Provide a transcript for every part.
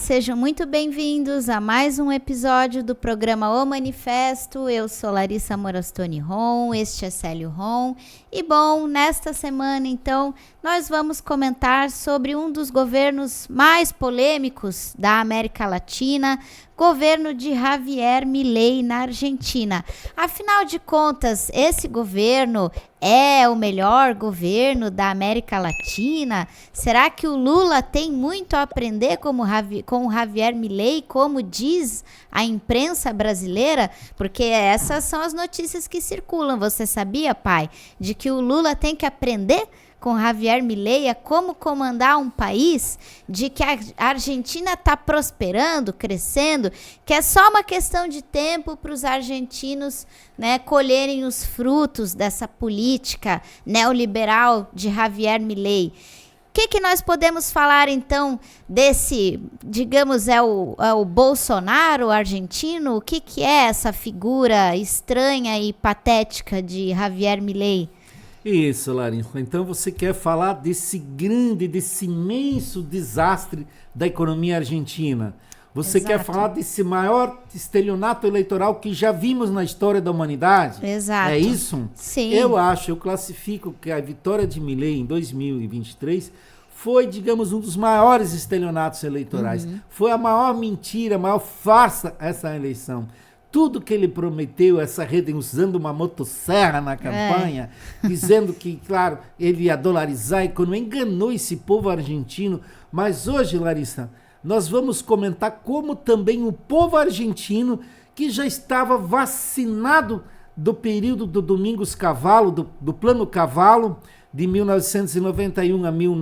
sejam muito bem-vindos a mais um episódio do programa O Manifesto. Eu sou Larissa Morastoni Ron, este é Célio Ron. E bom, nesta semana então, nós vamos comentar sobre um dos governos mais polêmicos da América Latina, governo de Javier Milei na Argentina. Afinal de contas, esse governo é o melhor governo da América Latina? Será que o Lula tem muito a aprender com o Javier Milei, como diz a imprensa brasileira? Porque essas são as notícias que circulam. Você sabia, pai, de que o Lula tem que aprender com Javier Milei a como comandar um país, de que a Argentina está prosperando, crescendo, que é só uma questão de tempo para os argentinos, né, colherem os frutos dessa política neoliberal de Javier Milei. O que nós podemos falar, então, desse, digamos, é o Bolsonaro argentino? O que é essa figura estranha e patética de Javier Milei? Isso, Larissa. Então você quer falar desse imenso desastre da economia argentina. Você Exato. Quer falar desse maior estelionato eleitoral que já vimos na história da humanidade? Exato. É isso? Sim. Eu classifico que a vitória de Milei em 2023 foi, digamos, um dos maiores estelionatos eleitorais. Foi a maior mentira, a maior farsa essa eleição. Tudo que ele prometeu, essa rede usando uma motosserra na campanha, dizendo que, claro, ele ia dolarizar a economia, enganou esse povo argentino. Mas hoje, Larissa, nós vamos comentar como também o povo argentino, que já estava vacinado do período do Domingos Cavalo, do Plano Cavalo, de 1991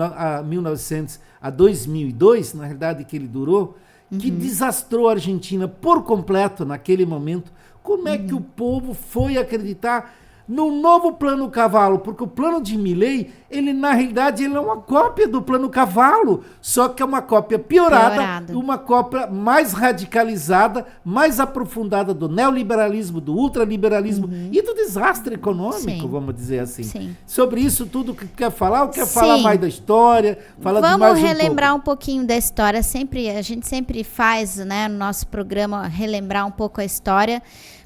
a 2002, na realidade que ele durou, que desastrou a Argentina por completo naquele momento. Como é que o povo foi acreditar no novo Plano Cavalo? Porque o plano de Milei, ele na realidade ele é uma cópia do Plano Cavalo, só que é uma cópia piorada. Uma cópia mais radicalizada, mais aprofundada do neoliberalismo, do ultraliberalismo e do desastre econômico, Sim. vamos dizer assim. Sim. Sobre isso tudo que quer falar, ou quer Sim. falar mais da história? Vamos relembrar um pouquinho da história. A gente sempre faz, né, no nosso programa, relembrar um pouco a história,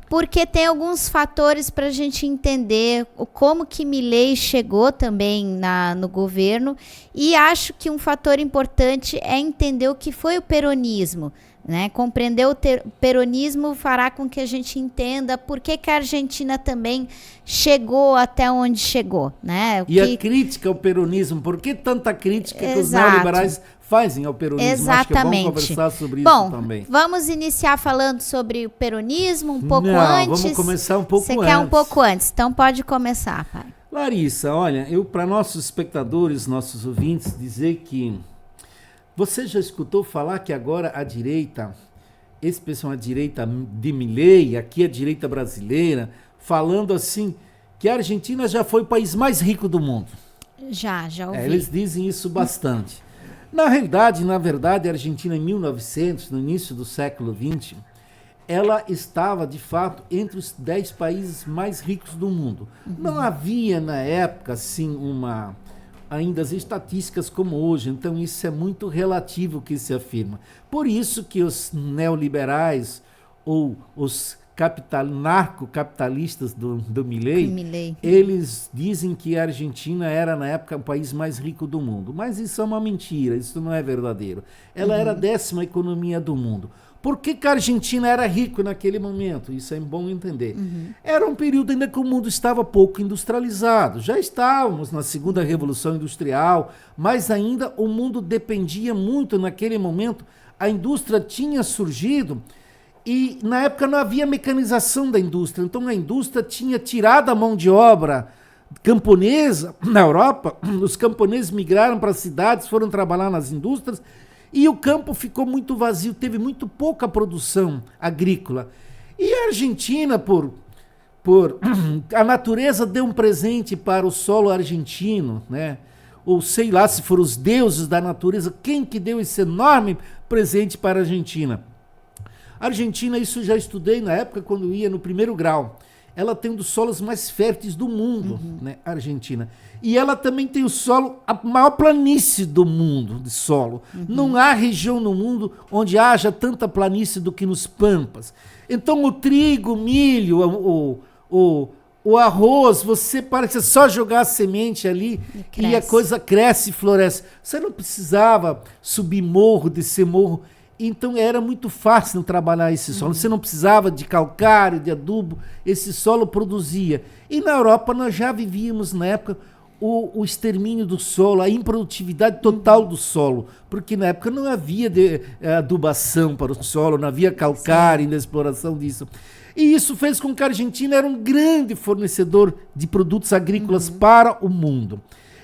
porque tem alguns fatores para a gente entender como que Milei chegou também no governo, e acho que um fator importante é entender o que foi o peronismo. Né? Compreender o peronismo fará com que a gente entenda por que a Argentina também chegou até onde chegou. Né? A crítica ao peronismo, por que tanta crítica que os neoliberais fazem ao peronismo? Exatamente. Acho que é bom conversar sobre isso também. Vamos iniciar falando sobre o peronismo um pouco antes? Vamos começar um pouco antes. Você quer um pouco antes, então pode começar, pai. Larissa, olha, para nossos espectadores, nossos ouvintes, dizer que você já escutou falar que agora a direita, especialmente a direita de Milei, aqui a direita brasileira, falando assim que a Argentina já foi o país mais rico do mundo? Já ouvi. Eles dizem isso bastante. Na verdade, a Argentina em 1900, no início do século XX, ela estava, de fato, entre os 10 países mais ricos do mundo. Não havia, na época, assim, ainda as estatísticas como hoje, então isso é muito relativo o que se afirma. Por isso que os neoliberais ou os narcocapitalistas do Milei, eles dizem que a Argentina era, na época, o país mais rico do mundo. Mas isso é uma mentira, isso não é verdadeiro. Ela era a 10ª economia do mundo. Por que a Argentina era rico naquele momento? Isso é bom entender. Era um período ainda que o mundo estava pouco industrializado. Já estávamos na segunda revolução industrial, mas ainda o mundo dependia muito naquele momento. A indústria tinha surgido e na época não havia mecanização da indústria. Então a indústria tinha tirado a mão de obra camponesa na Europa. Os camponeses migraram para as cidades, foram trabalhar nas indústrias. E o campo ficou muito vazio, teve muito pouca produção agrícola. E a Argentina, a natureza deu um presente para o solo argentino, né? Ou sei lá se foram os deuses da natureza, quem que deu esse enorme presente para a Argentina? A Argentina, isso já estudei na época quando ia no primeiro grau. ela tem um dos solos mais férteis do mundo, né, a Argentina. E ela também tem o solo, a maior planície do mundo de solo. Não há região no mundo onde haja tanta planície do que nos Pampas. Então o trigo, o milho, o arroz, você parece só jogar a semente ali e a coisa cresce e floresce. Você não precisava subir morro, descer morro. Então era muito fácil trabalhar esse solo. Você não precisava de calcário, de adubo. Esse solo produzia. E na Europa nós já vivíamos na época o extermínio do solo, a improdutividade total do solo. Porque na época não havia adubação para o solo, não havia calcário na exploração disso. E isso fez com que a Argentina era um grande fornecedor de produtos agrícolas para o mundo.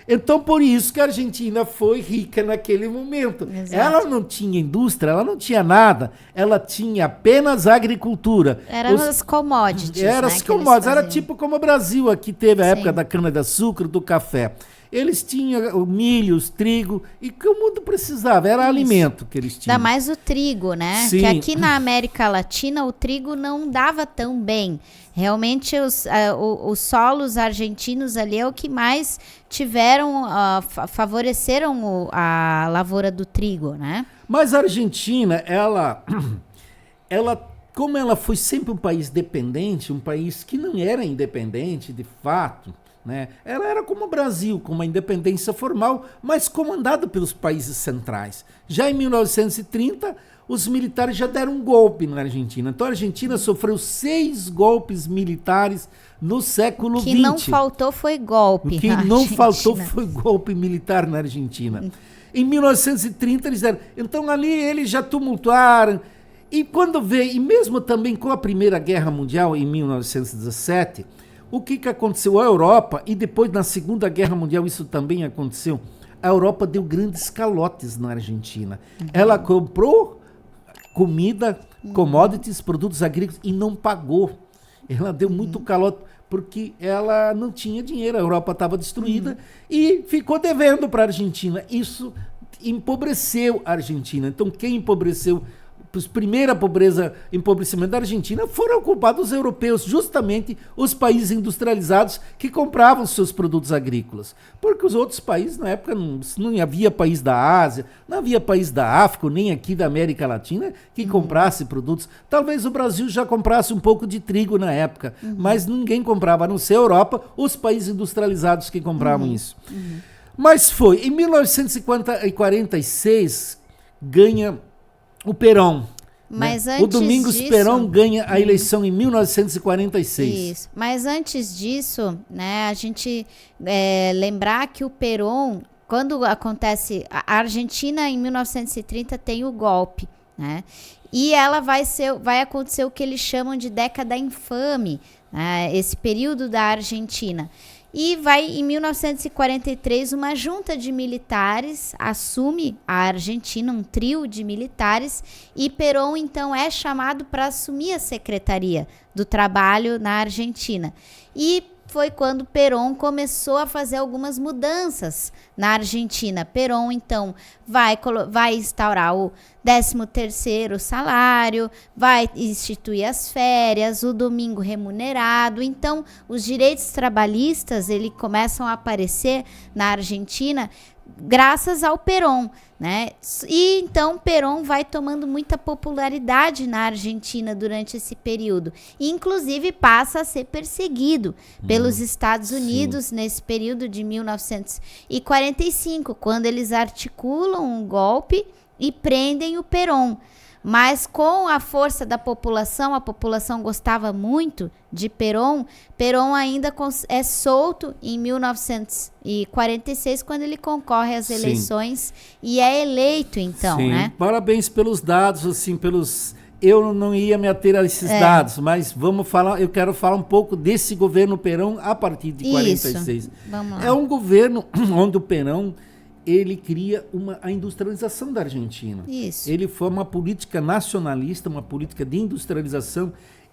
Então, por isso que a Argentina foi rica naquele momento. Exato. Ela não tinha indústria, ela não tinha nada. Ela tinha apenas agricultura. Eram as commodities. Eram as commodities. Era tipo como o Brasil aqui teve a época da cana-de-açúcar, do café. Eles tinham o milho, os trigo, e que o mundo precisava, era alimento que eles tinham. Ainda mais o trigo, né? Sim. Que aqui na América Latina o trigo não dava tão bem. Realmente os solos argentinos ali é o que mais tiveram, favoreceram a lavoura do trigo, né? Mas a Argentina, ela como ela foi sempre um país dependente, um país que não era independente de fato, né? Ela era como o Brasil, com uma independência formal, mas comandada pelos países centrais. Já em 1930, os militares já deram um golpe na Argentina. Então a Argentina sofreu 6 golpes militares no século XX. O que não faltou foi golpe. O que não faltou foi golpe militar na Argentina. Em 1930 eles deram. Então ali eles já tumultuaram. E quando veio, e mesmo também com a Primeira Guerra Mundial, em 1917... O que aconteceu? A Europa, e depois na Segunda Guerra Mundial isso também aconteceu, a Europa deu grandes calotes na Argentina. Ela comprou comida, commodities, produtos agrícolas e não pagou. Ela deu muito calote porque ela não tinha dinheiro, a Europa estava destruída e ficou devendo para a Argentina. Isso empobreceu a Argentina. Então quem empobreceu? Primeira empobrecimento da Argentina foram culpados os europeus, justamente os países industrializados que compravam seus produtos agrícolas. Porque os outros países, na época, não havia país da Ásia, não havia país da África, nem aqui da América Latina, que comprasse produtos. Talvez o Brasil já comprasse um pouco de trigo na época, mas ninguém comprava, a não ser a Europa, os países industrializados que compravam isso. Mas foi, em 1946, ganha o Perón. Mas né? O Domingos disso, Perón ganha a eleição em 1946. Isso. Mas antes disso, né, a gente lembrar que o Perón, quando acontece, a Argentina em 1930 tem o golpe, né? E ela vai acontecer o que eles chamam de década infame, né, esse período da Argentina. E vai, em 1943, uma junta de militares assume a Argentina, um trio de militares, e Perón, então, é chamado para assumir a Secretaria do Trabalho na Argentina. E foi quando Perón começou a fazer algumas mudanças na Argentina. Perón, então, vai instaurar o 13º salário, vai instituir as férias, o domingo remunerado. Então, os direitos trabalhistas, começam a aparecer na Argentina graças ao Perón, né? E então Perón vai tomando muita popularidade na Argentina durante esse período. E, inclusive, passa a ser perseguido pelos Estados Unidos nesse período de 1945, quando eles articulam um golpe e prendem o Perón. Mas com a força da população, a população gostava muito de Perón. Perón ainda é solto em 1946, quando ele concorre às eleições e é eleito, então, né? Parabéns pelos dados, assim, eu não ia me ater a esses dados, mas eu quero falar um pouco desse governo Perón a partir de 46. Isso. Vamos lá. É um governo onde o Perón ele cria a industrialização da Argentina. Isso. Ele foi uma política nacionalista, uma política de industrialização.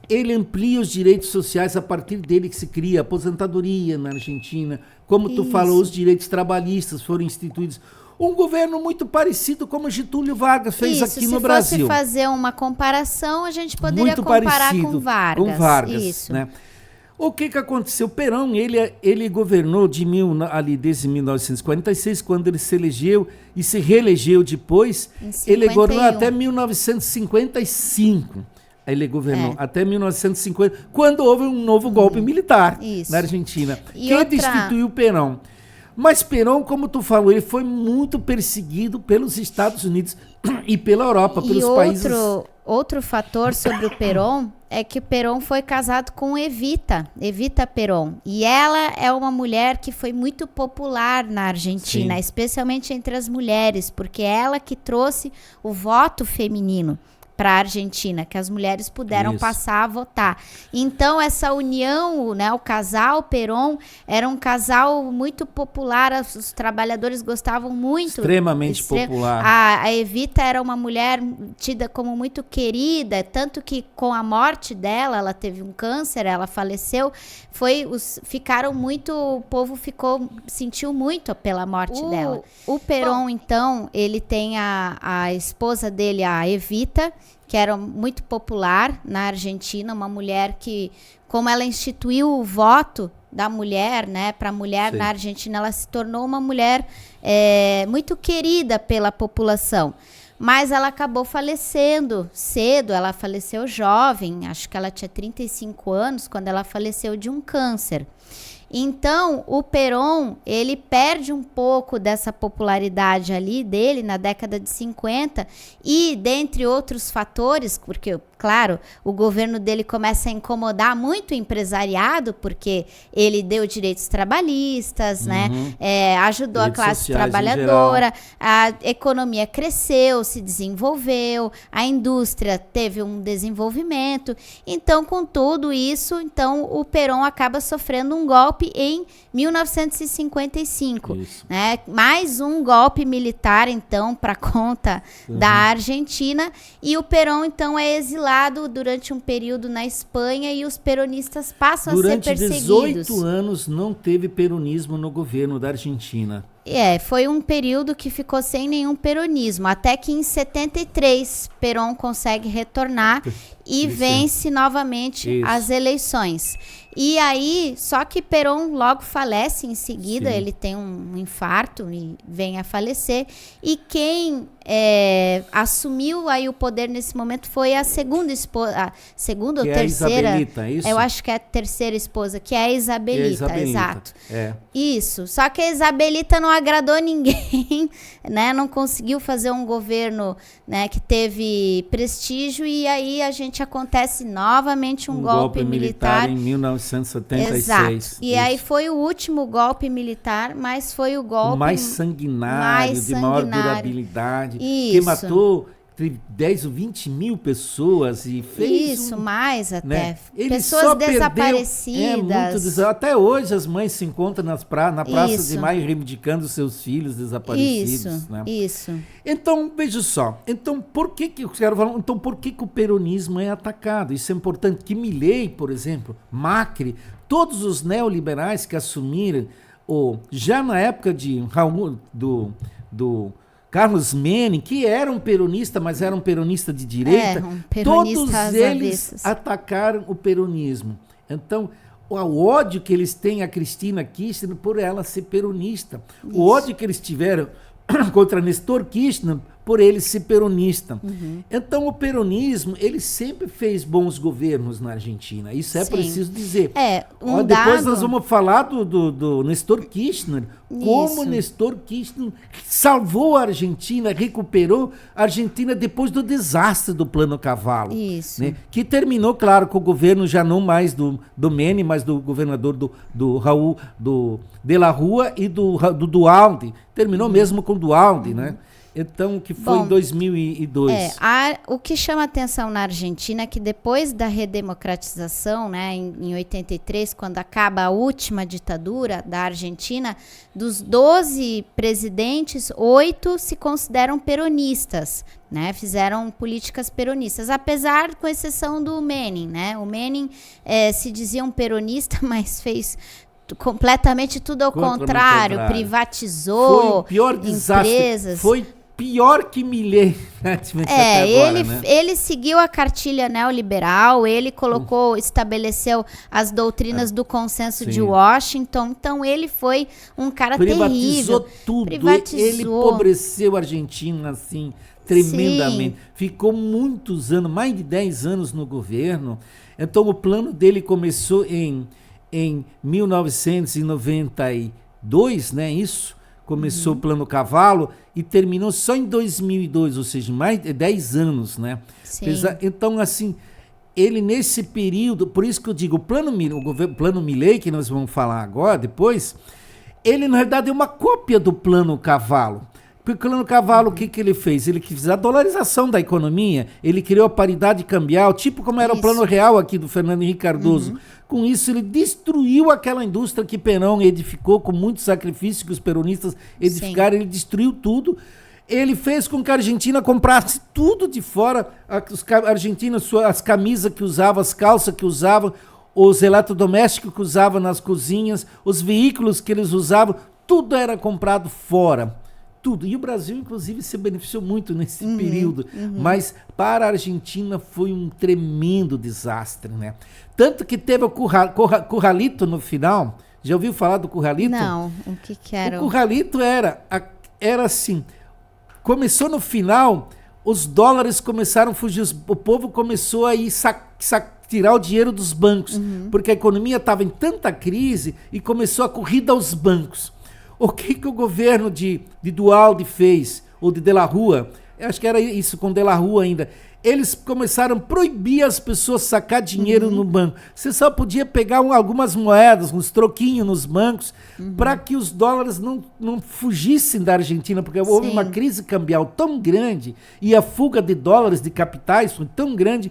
Ele amplia os direitos sociais, a partir dele que se cria a aposentadoria na Argentina. Como tu falou, os direitos trabalhistas foram instituídos. Um governo muito parecido como Getúlio Vargas fez aqui no Brasil. Se fosse fazer uma comparação, a gente poderia comparar com Vargas. Com Vargas, Isso. né? O que aconteceu? Perón, ele governou desde 1946, quando ele se elegeu e se reelegeu depois. Ele governou até 1955. Ele governou até 1950, quando houve um novo golpe militar na Argentina, que destituiu Perón. Mas Perón, como tu falou, ele foi muito perseguido pelos Estados Unidos e pela Europa, pelos países... Outro fator sobre o Perón é que o Perón foi casado com Evita Perón. E ela é uma mulher que foi muito popular na Argentina, especialmente entre as mulheres, porque é ela que trouxe o voto feminino para a Argentina, que as mulheres puderam passar a votar. Então, essa união, né, o casal Perón era um casal muito popular, os trabalhadores gostavam muito. Extremamente popular. A Evita era uma mulher tida como muito querida, tanto que com a morte dela, ela teve um câncer, ela faleceu, o povo sentiu muito pela morte dela. O Perón, então, ele tem a esposa dele, a Evita, que era muito popular na Argentina, uma mulher que, como ela instituiu o voto da mulher, né, para a mulher na Argentina, ela se tornou uma mulher muito querida pela população. Mas ela acabou falecendo cedo, ela faleceu jovem, acho que ela tinha 35 anos, quando ela faleceu de um câncer. Então, o Perón, ele perde um pouco dessa popularidade ali dele na década de 50 e, dentre outros fatores, porque, claro, o governo dele começa a incomodar muito o empresariado, porque ele deu direitos trabalhistas, né? Ajudou a classe trabalhadora, a economia cresceu, se desenvolveu, a indústria teve um desenvolvimento. Então, com tudo isso, o Perón acaba sofrendo um golpe em 1955, né? Mais um golpe militar, então, para conta da Argentina, e o Perón, então, é exilado durante um período na Espanha e os peronistas passam a ser perseguidos. Durante 18 anos não teve peronismo no governo da Argentina. Foi um período que ficou sem nenhum peronismo, até que em 73 Perón consegue retornar e vence novamente as eleições. E aí, só que Perón logo falece em seguida, ele tem um infarto e vem a falecer. E quem assumiu aí o poder nesse momento foi a segunda esposa, ou terceira, é Isabelita, isso? Eu acho que é a terceira esposa, que é a Isabelita, exato. Isso, só que a Isabelita não agradou ninguém, né? Não conseguiu fazer um governo, né, que teve prestígio, e aí acontece novamente um golpe militar em 1976. Exato. E aí foi o último golpe militar, mas foi o golpe mais sanguinário, de maior durabilidade, que matou 10 ou 20 mil pessoas e fez mais até. Né? Pessoas desaparecidas. Até hoje as mães se encontram na Praça de Maio reivindicando seus filhos desaparecidos. Isso. Então, veja só. Então, por que o peronismo é atacado? Isso é importante. Que Milei, por exemplo, Macri, todos os neoliberais que assumiram, já na época de do Carlos Menem, que era um peronista, mas era um peronista de direita, todos eles atacaram o peronismo. Então, o ódio que eles têm a Cristina Kirchner por ela ser peronista, o ódio que eles tiveram contra Nestor Kirchner por ele ser peronista. Então, o peronismo, ele sempre fez bons governos na Argentina. Isso é preciso dizer. Depois nós vamos falar do Nestor Kirchner, como Nestor Kirchner salvou a Argentina, recuperou a Argentina depois do desastre do Plano Cavalo. Né? Que terminou, claro, com o governo já não mais do Menem, mas do governador do Raul de la Rúa e do Duhalde. Terminou mesmo com o Duhalde, né? Então, que foi em 2002. O que chama atenção na Argentina é que depois da redemocratização, né, em 83, quando acaba a última ditadura da Argentina, dos 12 presidentes, 8 se consideram peronistas, né, fizeram políticas peronistas, apesar, com exceção do Menem, né? O Menem se dizia um peronista, mas fez completamente tudo ao contrário, privatizou foi o pior desastre, empresas. Foi pior que Milei, praticamente até agora, né? Ele seguiu a cartilha neoliberal, ele estabeleceu as doutrinas do consenso de Washington, então ele foi um cara terrível. Tudo. Ele empobreceu a Argentina, assim, tremendamente. Ficou muitos anos, mais de 10 anos no governo. Então o plano dele começou em 1992, né, isso? Começou o Plano Cavalo e terminou só em 2002, ou seja, mais de 10 anos, né? Então, assim, ele nesse período, por isso que eu digo, o Plano Milei, que nós vamos falar agora, depois, ele na verdade é uma cópia do Plano Cavalo. Porque o Plano Cavalo, o que ele fez? Ele quis a dolarização da economia, ele criou a paridade cambial, tipo como era o Plano Real aqui do Fernando Henrique Cardoso. Com isso, ele destruiu aquela indústria que Perón edificou com muito sacrifício, que os peronistas edificaram, ele destruiu tudo. Ele fez com que a Argentina comprasse tudo de fora, a Argentina, as camisas que usava, as calças que usavam, os eletrodomésticos que usavam nas cozinhas, os veículos que eles usavam, tudo era comprado fora. Tudo. E o Brasil, inclusive, se beneficiou muito nesse período. Mas para a Argentina foi um tremendo desastre, né? Tanto que teve o Curralito no final. Já ouviu falar do Curralito? Não. O que era? O Curralito era assim, começou no final, os dólares começaram a fugir, o povo começou a ir tirar o dinheiro dos bancos, porque a economia estava em tanta crise e começou a corrida aos bancos. O que o governo de Duhalde fez, ou de la Rúa, eu acho que era isso, com de la Rúa ainda, eles começaram a proibir as pessoas sacar dinheiro no banco. Você só podia pegar algumas moedas, uns troquinhos nos bancos, para que os dólares não fugissem da Argentina, porque houve uma crise cambial tão grande e a fuga de dólares, de capitais, foi tão grande.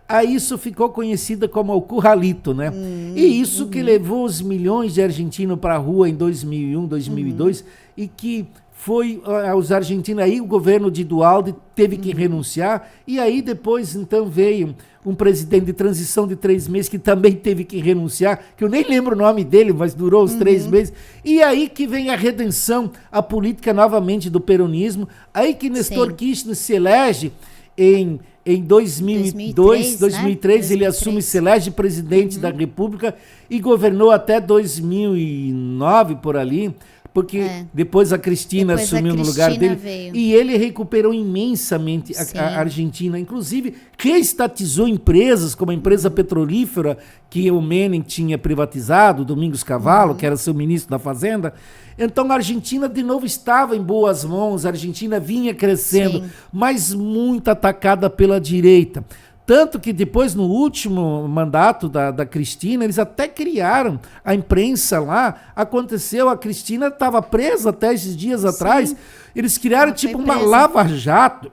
Aí isso ficou conhecida como o Curralito, né? E isso que levou os milhões de argentinos para a rua em 2001, 2002, e que foi os argentinos, aí o governo de Duhalde teve que renunciar, e aí depois então veio um presidente de transição de 3 meses que também teve que renunciar, que eu nem lembro o nome dele, mas durou os 3 meses, e aí que vem a redenção, a política novamente do peronismo, aí que Néstor Kirchner se elege em 2003, ele assume, se elege presidente da República e governou até 2009 por ali, porque depois a Cristina assumiu no lugar dele. Veio. E ele recuperou imensamente a Argentina, inclusive reestatizou empresas, como a empresa petrolífera que o Menem tinha privatizado, Domingos Cavallo, que era seu ministro da Fazenda. Então a Argentina de novo estava em boas mãos, a Argentina vinha crescendo, mas muito atacada pela direita. Tanto que depois, no último mandato da Cristina, eles até criaram a imprensa lá. Aconteceu, a Cristina estava presa até esses dias atrás. Eles criaram tipo uma lava-jato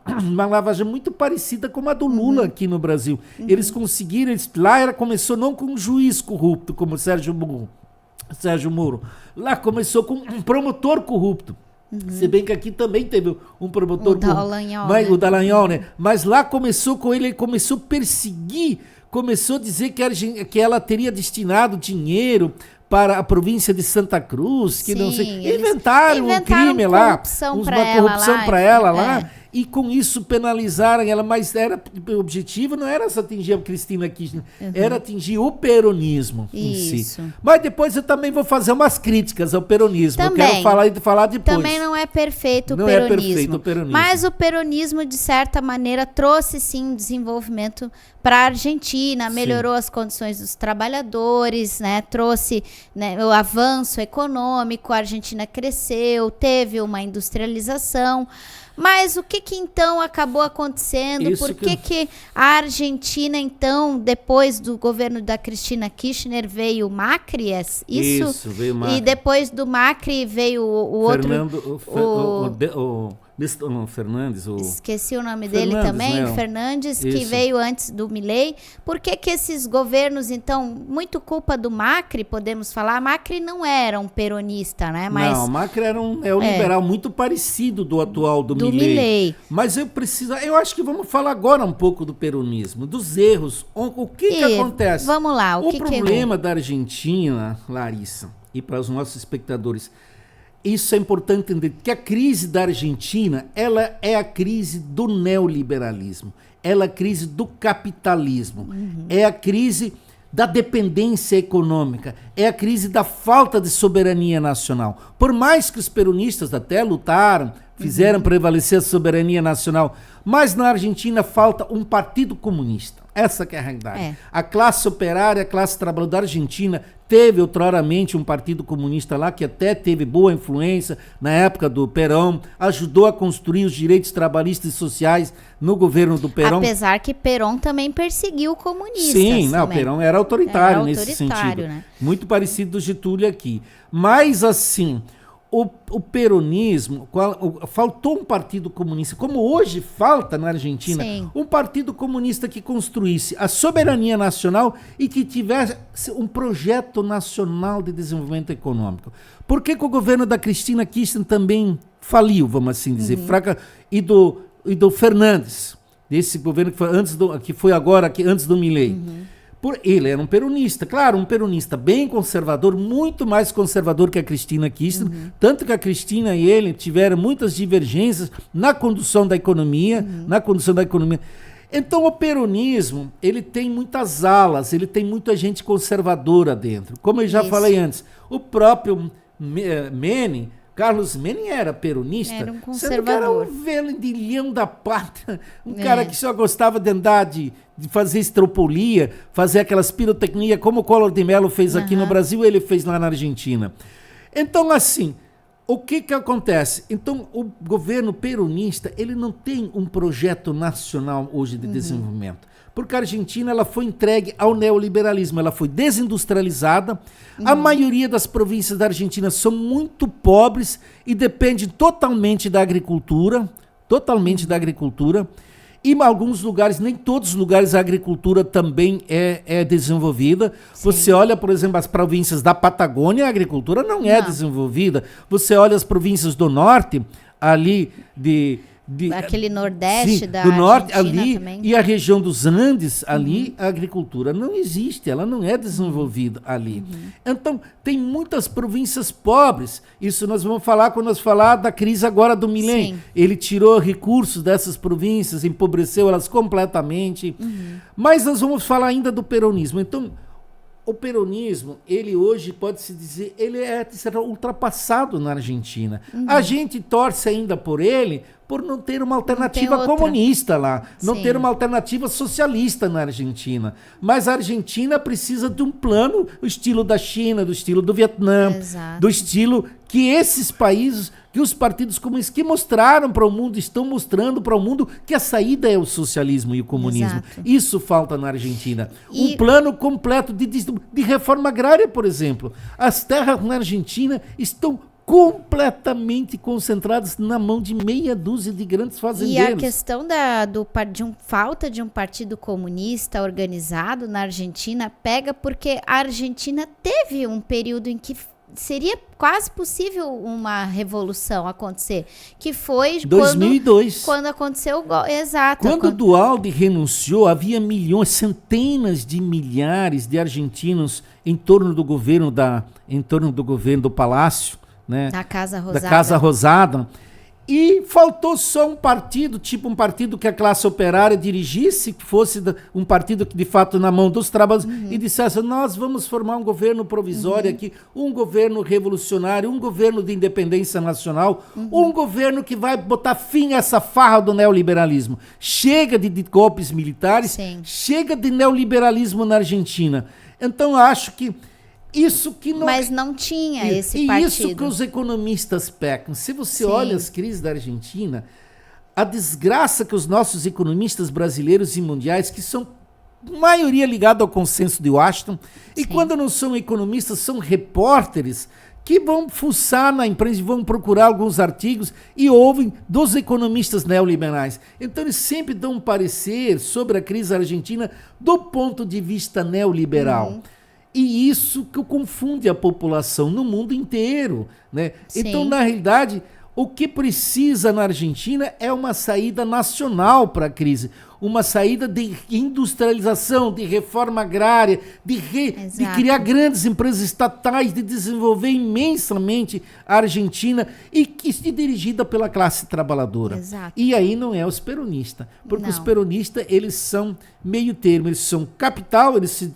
muito parecida com a do Lula aqui no Brasil. Eles conseguiram, começou não com um juiz corrupto, como o Sérgio Moro. Lá começou com um promotor corrupto. Se bem que aqui também teve um promotor o Dallagnol, né? Mas lá começou com ele começou a perseguir, começou a dizer que ela teria destinado dinheiro para a província de Santa Cruz, que não sei. Inventaram um crime lá, uma corrupção para ela lá. E com isso penalizaram ela, mas o objetivo não era só atingir a Cristina Kirchner, era atingir o peronismo em si. Mas depois eu também vou fazer umas críticas ao peronismo, eu quero falar depois. Também não é perfeito o peronismo, mas o peronismo, de certa maneira, trouxe sim desenvolvimento para a Argentina, melhorou as condições dos trabalhadores, né? Trouxe, né, o avanço econômico, a Argentina cresceu, teve uma industrialização. Mas o que então acabou acontecendo? Por que a Argentina, então, depois do governo da Cristina Kirchner, veio o Macri? Isso, veio o Macri. E depois do Macri veio o outro... Fernandes. Esqueci o nome dele também, Fernandes, que veio antes do Milei. Por que esses governos, então, muito culpa do Macri, podemos falar? Macri não era um peronista, né? Mas, não, Macri era um neoliberal muito parecido do atual do Milei. Mas eu acho que vamos falar agora um pouco do peronismo, dos erros. O que acontece? Vamos lá, o problema da Argentina, Larissa, e para os nossos espectadores, isso é importante entender, que a crise da Argentina, ela é a crise do neoliberalismo, ela é a crise do capitalismo, é a crise da dependência econômica, é a crise da falta de soberania nacional. Por mais que os peronistas até lutaram, fizeram prevalecer a soberania nacional, mas na Argentina falta um partido comunista. Essa que é a realidade. A classe operária, a classe trabalhadora da Argentina teve outroramente um partido comunista lá que até teve boa influência na época do Perón, ajudou a construir os direitos trabalhistas e sociais no governo do Perón. Apesar que Perón também perseguiu comunistas. Sim, não, Perón era autoritário nesse sentido. Né? Muito parecido do Getúlio aqui. Mas assim, o peronismo, faltou um partido comunista, como hoje falta na Argentina, um partido comunista que construísse a soberania nacional e que tivesse um projeto nacional de desenvolvimento econômico. Por que o governo da Cristina Kirchner também faliu, vamos assim dizer, e do Fernandes, desse governo que foi agora, antes do Milei? Ele era um peronista, claro, um peronista bem conservador, muito mais conservador que a Cristina Kirchner, tanto que a Cristina e ele tiveram muitas divergências na condução da economia, Então o peronismo, ele tem muitas alas, ele tem muita gente conservadora dentro. Como eu já falei antes, o próprio Menem, Carlos Menem era peronista, era um conservador. Era um vendilhão da pátria, um cara que só gostava de andar de fazer estropolia, fazer aquelas pirotecnias, como o Collor de Mello fez aqui no Brasil, ele fez lá na Argentina. Então, assim, o que acontece? Então, o governo peronista, ele não tem um projeto nacional hoje de desenvolvimento. Porque a Argentina, ela foi entregue ao neoliberalismo, ela foi desindustrializada. A maioria das províncias da Argentina são muito pobres e dependem totalmente da agricultura, E em alguns lugares, nem todos os lugares, a agricultura também é desenvolvida. Você olha, por exemplo, as províncias da Patagônia, a agricultura não é desenvolvida. Você olha as províncias do norte, ali aquele nordeste da do norte Argentina ali também. E a região dos Andes ali, a agricultura não existe, ela não é desenvolvida ali. Então tem muitas províncias pobres. Isso nós vamos falar quando nós falar da crise agora do Milei. Ele tirou recursos dessas províncias, empobreceu elas completamente. Mas nós vamos falar ainda do peronismo. Então o peronismo, ele hoje pode-se dizer, ele será ultrapassado na Argentina. A gente torce ainda por ele por não ter uma alternativa comunista lá, não ter uma alternativa socialista na Argentina. Mas a Argentina precisa de um plano, o estilo da China, do estilo do Vietnã, do estilo que esses países, que os partidos comunistas que mostraram para o mundo, estão mostrando para o mundo que a saída é o socialismo e o comunismo. Isso falta na Argentina. Um plano completo de reforma agrária, por exemplo. As terras na Argentina estão completamente concentradas na mão de meia dúzia de grandes fazendeiros. E a questão falta de um partido comunista organizado na Argentina pega porque a Argentina teve um período em que seria quase possível uma revolução acontecer, que foi 2002. Quando aconteceu o golpe. Exato. Quando Duhalde renunciou, havia milhões, centenas de milhares de argentinos em torno do governo do Palácio, né? Da Casa Rosada. E faltou só um partido, tipo um partido que a classe operária dirigisse, que fosse um partido que de fato na mão dos trabalhadores, e dissesse, nós vamos formar um governo provisório aqui, um governo revolucionário, um governo de independência nacional, um governo que vai botar fim a essa farra do neoliberalismo. Chega de golpes militares, chega de neoliberalismo na Argentina. Então eu acho que isso que não... Mas não tinha esse partido. E isso que os economistas pecam. Se você olha as crises da Argentina, a desgraça que os nossos economistas brasileiros e mundiais, que são maioria ligada ao consenso de Washington, e quando não são economistas, são repórteres que vão fuçar na imprensa, vão procurar alguns artigos e ouvem dos economistas neoliberais. Então eles sempre dão um parecer sobre a crise argentina do ponto de vista neoliberal. E isso que confunde a população no mundo inteiro, né? Então, na realidade, O que precisa na Argentina é uma saída nacional para a crise, uma saída de industrialização, de reforma agrária, de criar grandes empresas estatais, de desenvolver imensamente a Argentina e dirigida pela classe trabalhadora. Exato. E aí não é os peronistas, porque os peronistas eles são meio termo, eles são capital, eles se...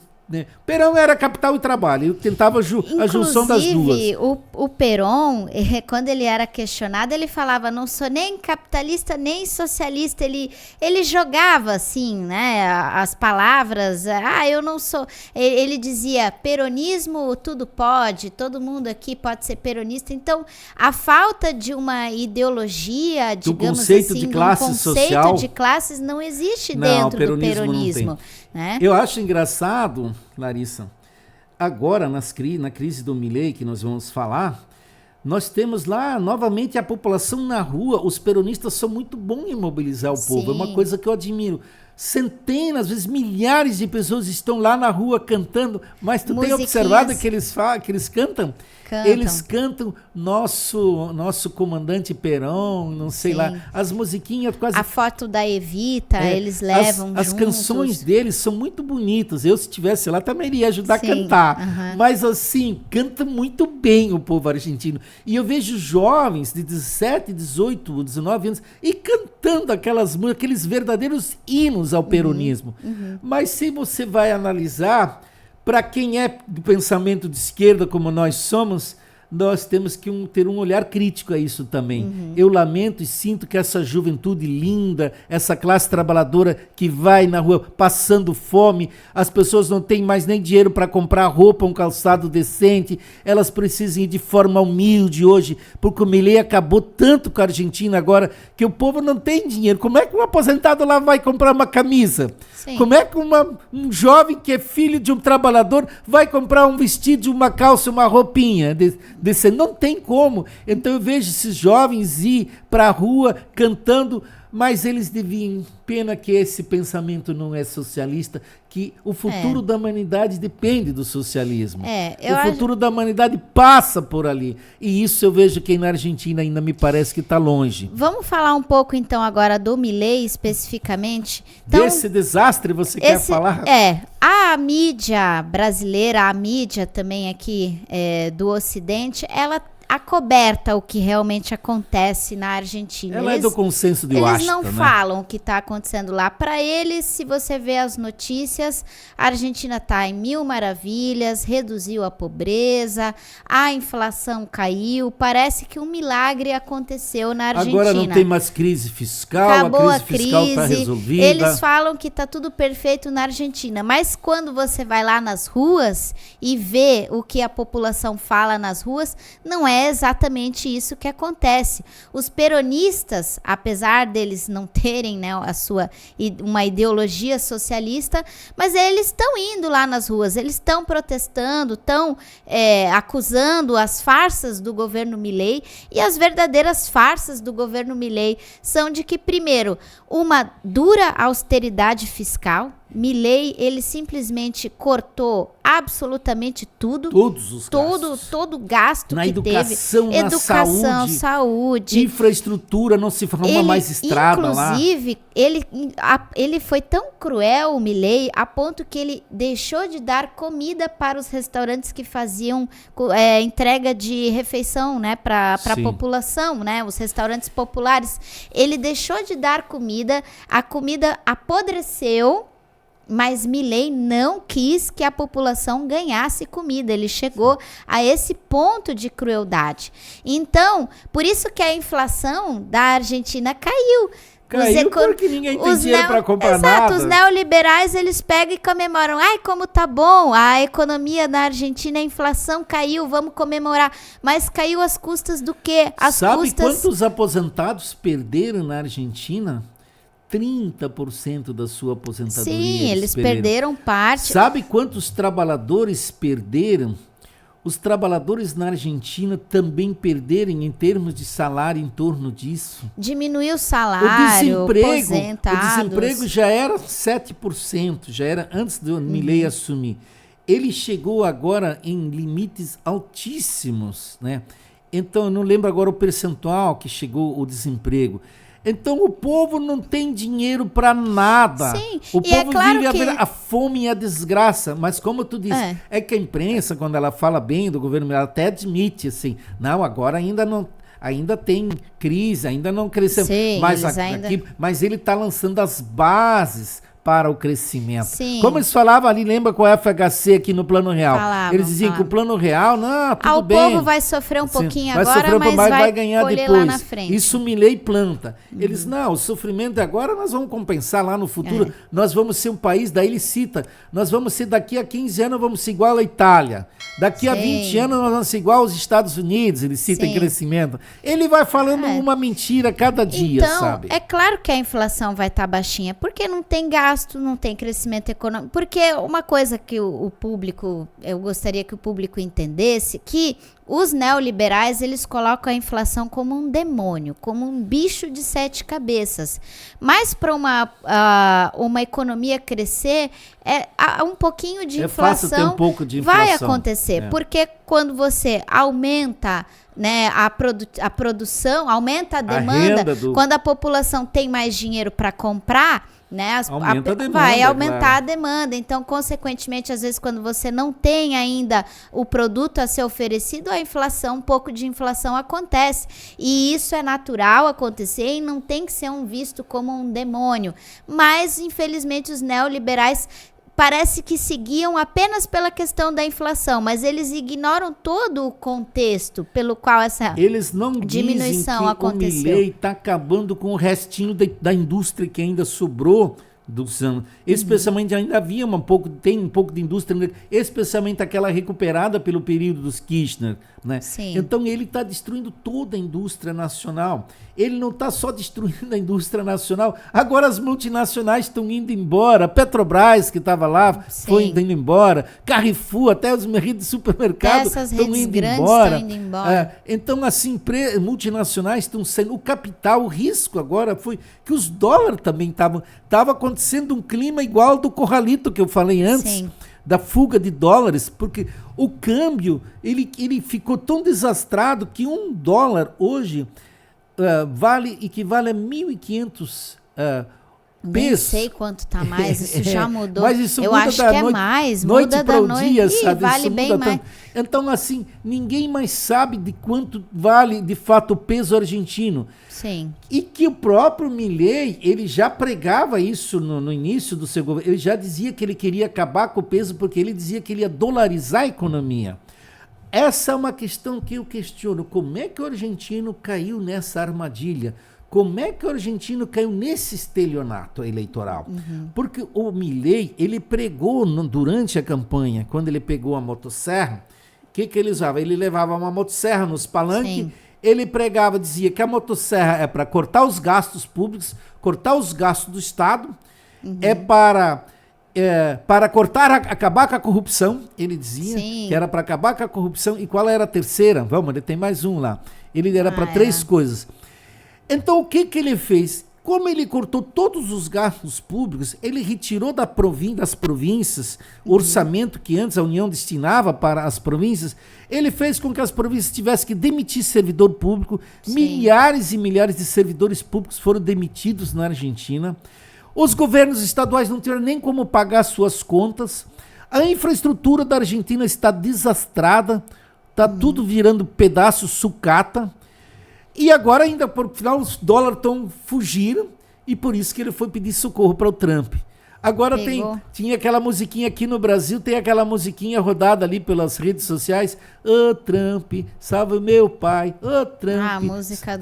Perón era capital e trabalho, ele tentava a junção das duas. Inclusive, o Perón, quando ele era questionado, ele falava, não sou nem capitalista, nem socialista, ele jogava assim, né, as palavras, eu não sou, ele dizia, peronismo tudo pode, todo mundo aqui pode ser peronista, então a falta de uma ideologia, digamos conceito assim, de classe conceito social, de classes não existe dentro do peronismo. Né? Eu acho engraçado, Larissa, agora na crise do Milei que nós vamos falar, nós temos lá novamente a população na rua, os peronistas são muito bons em mobilizar o povo, é uma coisa que eu admiro. Centenas, às vezes milhares de pessoas estão lá na rua cantando, mas tu tem observado que eles cantam? Eles cantam nosso comandante Perón, não sei lá, as musiquinhas quase... A foto da Evita, eles levam juntos. As canções deles são muito bonitas, eu se estivesse lá também iria ajudar a cantar, mas assim, canta muito bem o povo argentino, e eu vejo jovens de 17, 18, 19 anos, e cantando aqueles verdadeiros hinos ao peronismo, mas se você vai analisar, para quem é do pensamento de esquerda como nós somos, nós temos que ter um olhar crítico a isso também. Eu lamento e sinto que essa juventude linda, essa classe trabalhadora que vai na rua passando fome, as pessoas não têm mais nem dinheiro para comprar roupa, um calçado decente, elas precisam ir de forma humilde hoje, porque o Milei acabou tanto com a Argentina agora, que o povo não tem dinheiro. Como é que um aposentado lá vai comprar uma camisa? Sim. Como é que um jovem que é filho de um trabalhador vai comprar um vestido, uma calça, uma roupinha? Não tem como. Então eu vejo esses jovens ir para a rua cantando, mas eles deviam, pena que esse pensamento não é socialista, que o futuro da humanidade depende do socialismo. O futuro da humanidade passa por ali. E isso eu vejo que na Argentina ainda me parece que está longe. Vamos falar um pouco então agora do Milei especificamente. Então, desse desastre você quer falar? A mídia brasileira, a mídia também aqui do Ocidente, ela acoberta o que realmente acontece na Argentina. Ela é do consenso de Washington, eles não falam o que está acontecendo lá. Para eles, se você vê as notícias, a Argentina está em mil maravilhas, reduziu a pobreza, a inflação caiu, parece que um milagre aconteceu na Argentina. Agora não tem mais crise fiscal, acabou a crise fiscal está resolvida. Eles falam que está tudo perfeito na Argentina, mas quando você vai lá nas ruas e vê o que a população fala nas ruas, não é exatamente isso que acontece. Os peronistas, apesar deles não terem, né, uma ideologia socialista, mas eles estão indo lá nas ruas, eles estão protestando, estão acusando as farsas do governo Milei, e as verdadeiras farsas do governo Milei são de que, primeiro, uma dura austeridade fiscal. Milei, ele simplesmente cortou absolutamente tudo. Todos os gastos. Todo o gasto na que educação, teve. Educação, saúde. Infraestrutura, não se forma mais estrada lá. Inclusive, ele foi tão cruel, o Milei, a ponto que ele deixou de dar comida para os restaurantes que faziam entrega de refeição, né, para a população, né, os restaurantes populares. Ele deixou de dar comida, a comida apodreceu, mas Milei não quis que a população ganhasse comida. Ele chegou a esse ponto de crueldade. Então, por isso que a inflação da Argentina caiu. Porque ninguém tem dinheiro para comprar nada. Os neoliberais, eles pegam e comemoram. Ai, como tá bom, a economia da Argentina, a inflação caiu, vamos comemorar. Mas caiu às custas do quê? Sabe quantos aposentados perderam na Argentina? 30% da sua aposentadoria. Sim, eles perderam parte. Sabe quantos trabalhadores perderam? Os trabalhadores na Argentina também perderam em termos de salário em torno disso. Diminuiu o salário, o desemprego já era 7%, já era antes do Milei assumir. Ele chegou agora em limites altíssimos, né? Então, eu não lembro agora o percentual que chegou o desemprego. Então, o povo não tem dinheiro para nada. Sim, O e é povo claro vive que... a fome e a desgraça. Mas, como tu disse, é que a imprensa, quando ela fala bem do governo, ela até admite, assim, não, agora ainda não... Ainda tem crise, ainda não cresceu. Sim, mas ele está lançando as bases para o crescimento. Sim. Como eles falavam ali, lembra com o FHC aqui no Plano Real? Eles diziam que o Plano Real, não, tudo bem. O povo vai sofrer um pouquinho agora, mas vai ganhar colher depois. lá na frente. Isso Milei planta. Eles, não, o sofrimento agora nós vamos compensar lá no futuro. Nós vamos ser um país, daí ele cita, nós vamos ser daqui a 15 anos, vamos ser igual à Itália. Daqui a 20 anos nós vamos ser igual aos Estados Unidos, ele cita em crescimento. Ele vai falando uma mentira cada dia, sabe? É claro que a inflação vai estar baixinha, porque não tem gasto, não tem crescimento econômico. Porque uma coisa que o público, eu gostaria que o público entendesse, que os neoliberais, eles colocam a inflação como um demônio, como um bicho de 7 cabeças. Mas para uma economia crescer, um pouquinho de inflação, fácil ter um pouco de inflação. Vai acontecer. Porque quando você aumenta, né, a produção, aumenta a demanda, quando a população tem mais dinheiro para comprar, né, vai aumentar a demanda. Então, consequentemente, às vezes, quando você não tem ainda o produto a ser oferecido, a inflação, um pouco de inflação acontece. E isso é natural acontecer e não tem que ser visto como um demônio. Mas, infelizmente, os neoliberais parece que seguiam apenas pela questão da inflação, mas eles ignoram todo o contexto pelo qual essa diminuição aconteceu. O Milei está acabando com o restinho da indústria que ainda sobrou dos anos. Especialmente ainda havia tem um pouco de indústria, especialmente aquela recuperada pelo período dos Kirchner, né? Sim. Então ele está destruindo toda a indústria nacional. Ele não está só destruindo a indústria nacional, agora as multinacionais estão indo embora. Petrobras, que estava lá, foi indo embora. Carrefour, até os redes de supermercado estão indo embora. Então, assim, multinacionais estão saindo. O capital, o risco agora foi que os dólares também estavam acontecendo um clima igual ao do Corralito que eu falei antes. Sim. Da fuga de dólares, porque o câmbio ele ficou tão desastrado que $1 hoje equivale a 1.500 Nem sei quanto tá mais, isso já mudou. Mas isso eu muda acho da que é noite, mais, noite muda para da o noite. dia, sabe? Vale isso bem mais. Então, assim, ninguém mais sabe de quanto vale, de fato, o peso argentino. Sim. E que o próprio Milei, ele já pregava isso no início do seu governo. Ele já dizia que ele queria acabar com o peso, porque ele dizia que ele ia dolarizar a economia. Essa é uma questão que eu questiono. Como é que o argentino caiu nessa armadilha? Como é que o argentino caiu nesse estelionato eleitoral? Porque o Milei, ele pregou durante a campanha, quando ele pegou a motosserra, o que ele usava? Ele levava uma motosserra nos palanques, ele pregava, dizia que a motosserra é para cortar os gastos públicos, cortar os gastos do Estado, é para acabar com a corrupção, ele dizia que era para acabar com a corrupção. E qual era a terceira? Vamos, ele tem mais um lá. Ele era para 3 coisas. Então, o que ele fez? Como ele cortou todos os gastos públicos, ele retirou das províncias o orçamento que antes a União destinava para as províncias, ele fez com que as províncias tivessem que demitir servidor público. Milhares e milhares de servidores públicos foram demitidos na Argentina. Os governos estaduais não tiveram nem como pagar suas contas. A infraestrutura da Argentina está desastrada, está tudo virando pedaço sucata. E agora, ainda por final, os dólares estão fugindo, e por isso que ele foi pedir socorro para o Trump. Agora tinha aquela musiquinha aqui no Brasil, tem aquela musiquinha rodada ali pelas redes sociais. Ô Trump, salve o meu pai. Ô Trump. A música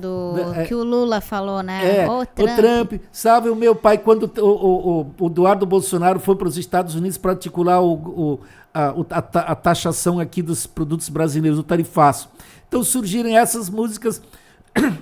que o Lula falou, né? Ô Trump, salve o meu pai. Quando o Eduardo Bolsonaro foi para os Estados Unidos para articular a taxação aqui dos produtos brasileiros, o tarifaço. Então surgiram essas músicas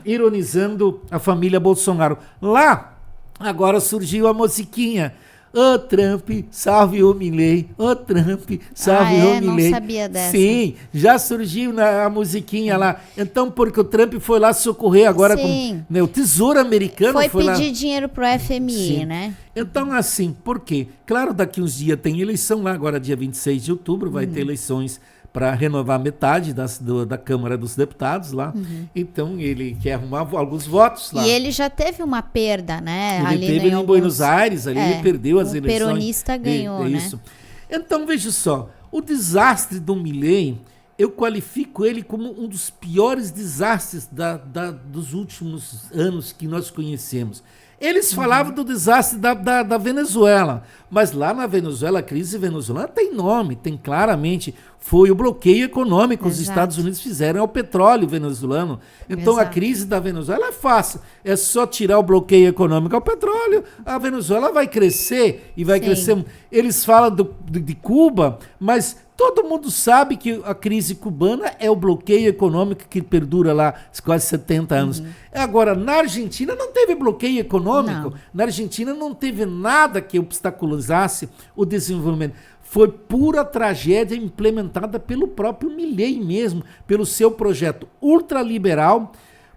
ironizando a família Bolsonaro. Lá, agora surgiu a musiquinha. Ô Trump, salve o Milei. Ô Trump, salve o Milei. Não sabia dessa. Sim, já surgiu a musiquinha lá. Então, porque o Trump foi lá socorrer agora com o Tesouro Americano. Foi pedir dinheiro pro FMI, né? Então, assim, por quê? Claro, daqui uns dias tem eleição lá, agora dia 26 de outubro vai ter eleições para renovar metade da Câmara dos Deputados lá. Então, ele quer arrumar alguns votos lá. E ele já teve uma perda, né? Ele ali teve em Buenos Aires, ali ele perdeu as eleições. O peronista ganhou, né? Isso. Então, veja só, o desastre do Milei, eu qualifico ele como um dos piores desastres dos últimos anos que nós conhecemos. Eles falavam do desastre da Venezuela, mas lá na Venezuela, a crise venezuelana tem nome, tem claramente, foi o bloqueio econômico que os Estados Unidos fizeram ao petróleo venezuelano. Então a crise da Venezuela é fácil, é só tirar o bloqueio econômico ao petróleo, a Venezuela vai crescer e vai crescer. Eles falam de Cuba, mas todo mundo sabe que a crise cubana é o bloqueio econômico que perdura lá quase 70 anos. Agora, na Argentina não teve bloqueio econômico, na Argentina não teve nada que obstaculizasse o desenvolvimento. Foi pura tragédia implementada pelo próprio Milei mesmo, pelo seu projeto ultraliberal,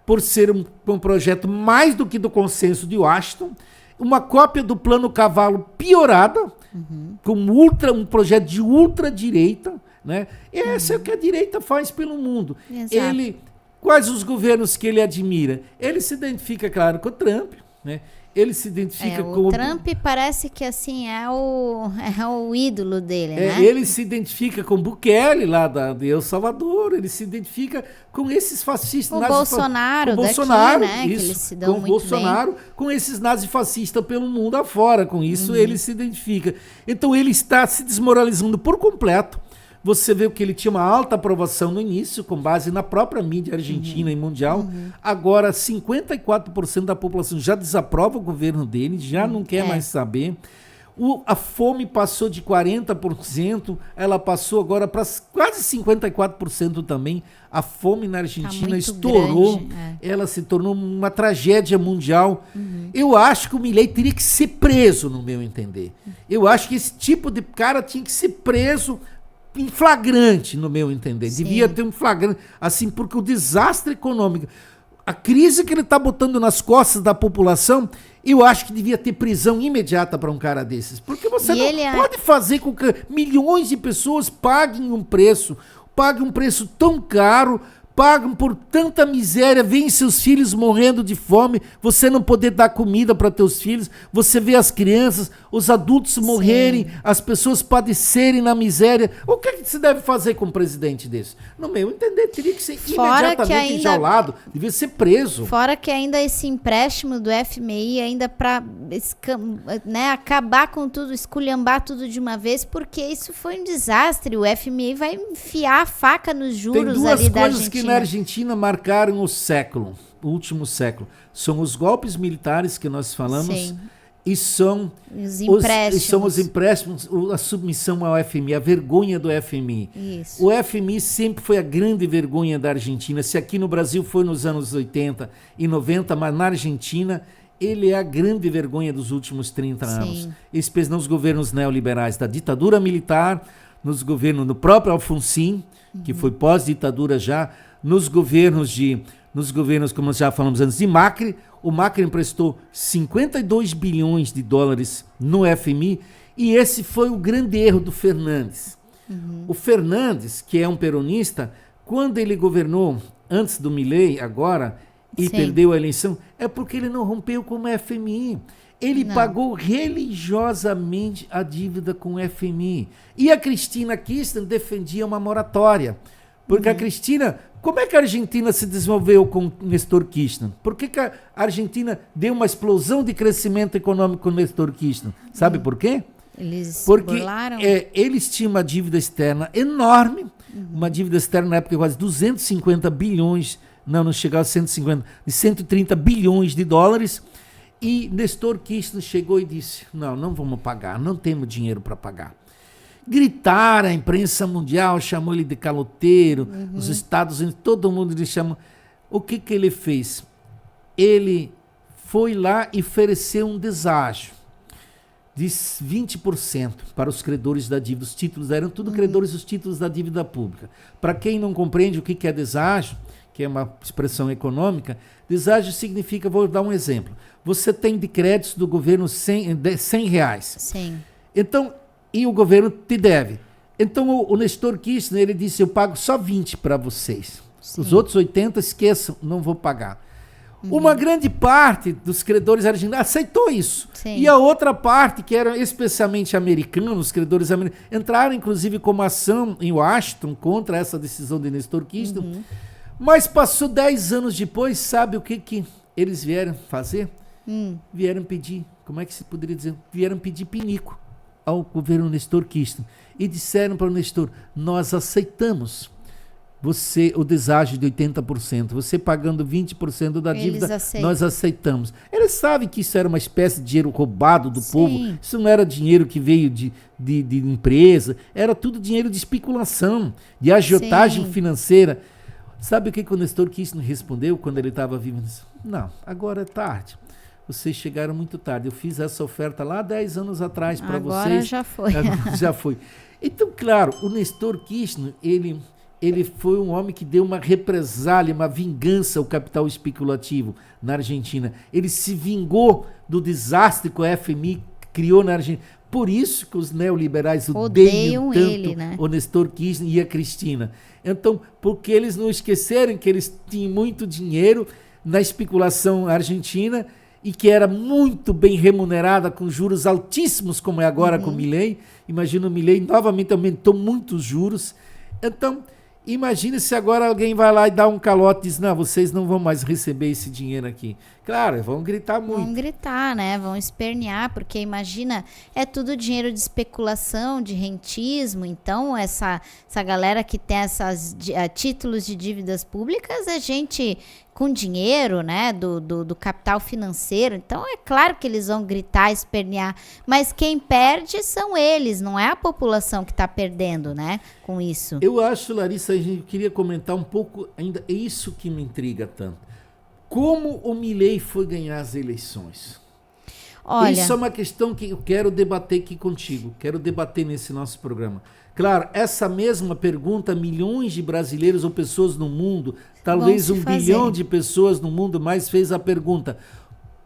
por ser um projeto mais do que do consenso de Washington, uma cópia do Plano Cavalo piorada, com um projeto de ultradireita, né? Esse é o que a direita faz pelo mundo. Quais os governos que ele admira? Ele se identifica, claro, com o Trump, né? Ele se identifica com o Trump parece que assim é o ídolo dele, né? Ele se identifica com Bukele lá de El Salvador, ele se identifica com esses fascistas. O Bolsonaro daqui, né? Isso, que eles se dão com muito Bolsonaro, bem. com esses nazifascistas pelo mundo afora, com isso ele se identifica. Então ele está se desmoralizando por completo. Você vê que ele tinha uma alta aprovação no início, com base na própria mídia argentina e mundial. Agora, 54% da população já desaprova o governo dele, já não quer mais saber. A fome passou de 40%, ela passou agora para quase 54% também. A fome na Argentina estourou, ela se tornou uma tragédia mundial. Eu acho que o Milei teria que ser preso, no meu entender. Eu acho que esse tipo de cara tinha que ser preso em flagrante, no meu entender. Devia ter um flagrante, assim, porque o desastre econômico, a crise que ele está botando nas costas da população, eu acho que devia ter prisão imediata para um cara desses. Porque você não pode fazer com que milhões de pessoas paguem um preço tão caro, pagam por tanta miséria, veem seus filhos morrendo de fome, você não poder dar comida para teus filhos, você vê as crianças, os adultos morrerem, as pessoas padecerem na miséria. O que se deve fazer com um presidente desse? No meu entender, teria que ser imediatamente enjaulado, devia ser preso. Fora que ainda esse empréstimo do FMI, ainda para acabar com tudo, esculhambar tudo de uma vez, porque isso foi um desastre. O FMI vai enfiar a faca nos juros ali da Argentina. Que na Argentina marcaram o último século. São os golpes militares que nós falamos e são os empréstimos, a submissão ao FMI, a vergonha do FMI. Isso. O FMI sempre foi a grande vergonha da Argentina. Se aqui no Brasil foi nos anos 80 e 90, mas na Argentina ele é a grande vergonha dos últimos 30 anos. Especialmente nos governos neoliberais, da ditadura militar, nos governos do próprio Alfonsín, que foi pós-ditadura já, nos governos, como já falamos antes, de Macri. O Macri emprestou 52 bilhões de dólares no FMI e esse foi o grande erro do Fernandes. O Fernandes, que é um peronista, quando ele governou antes do Milei, agora, e perdeu a eleição, é porque ele não rompeu com o FMI. Ele pagou religiosamente a dívida com o FMI. E a Cristina Kirchner defendia uma moratória. Porque a Cristina... Como é que a Argentina se desenvolveu com Néstor Kirchner? Por que a Argentina deu uma explosão de crescimento econômico com Néstor Kirchner? Sabe por quê? Porque eles tinham uma dívida externa enorme. Uma dívida externa na época de quase 250 bilhões... Não chegava a 150... De 130 bilhões de dólares... E Néstor Kirchner chegou e disse, não vamos pagar, não temos dinheiro para pagar. Gritaram, a imprensa mundial chamou ele de caloteiro, os Estados Unidos, todo mundo lhe chamou. O que ele fez? Ele foi lá e ofereceu um deságio de 20% para os credores da dívida. Os títulos eram tudo credores dos títulos da dívida pública. Para quem não compreende o que é deságio, que é uma expressão econômica, deságio significa, vou dar um exemplo, você tem de créditos do governo R$100. Sim. Então, e o governo te deve. Então o Nestor Kirchner, ele disse, eu pago só 20 para vocês. Sim. Os outros 80, esqueçam, não vou pagar. Uma grande parte dos credores argentinos aceitou isso. Sim. E a outra parte, que eram especialmente americanos, os credores americanos, entraram inclusive como ação em Washington contra essa decisão de Nestor Kirchner. Mas passou 10 anos depois, sabe o que eles vieram fazer? Vieram pedir, como é que se poderia dizer? Vieram pedir pinico ao governo Nestor Kirchner. E disseram para o Nestor, nós aceitamos o deságio de 80%, você pagando 20% da dívida, nós aceitamos. Eles sabem que isso era uma espécie de dinheiro roubado do povo, isso não era dinheiro que veio de empresa, era tudo dinheiro de especulação, de agiotagem financeira. Sabe o que o Nestor Kirchner respondeu quando ele estava vivo? Não, agora é tarde. Vocês chegaram muito tarde. Eu fiz essa oferta lá 10 anos atrás para vocês. Agora já foi. Já foi. Então, claro, o Nestor Kirchner, ele foi um homem que deu uma represália, uma vingança ao capital especulativo na Argentina. Ele se vingou do desastre que o FMI criou na Argentina. Por isso que os neoliberais odeiam tanto ele, né? o Nestor Kirchner e a Cristina. Então, porque eles não esqueceram que eles tinham muito dinheiro na especulação argentina e que era muito bem remunerada com juros altíssimos, como é agora com o Milei. Imagina o Milei novamente aumentou muito os juros. Então, imagine se agora alguém vai lá e dá um calote e diz, não, vocês não vão mais receber esse dinheiro aqui. Claro, vão gritar muito. Vão gritar, né? Vão espernear, porque imagina, é tudo dinheiro de especulação, de rentismo. Então, essa galera que tem esses títulos de dívidas públicas é gente com dinheiro, né? Do capital financeiro. Então, é claro que eles vão gritar, espernear. Mas quem perde são eles, não é a população que está perdendo, né? Com isso. Eu acho, Larissa, a gente queria comentar um pouco ainda, é isso que me intriga tanto. Como o Milei foi ganhar as eleições? Olha, isso é uma questão que eu quero debater aqui contigo, quero debater nesse nosso programa. Claro, essa mesma pergunta, milhões de brasileiros ou pessoas no mundo, talvez 1 bilhão de pessoas no mundo mais fez a pergunta,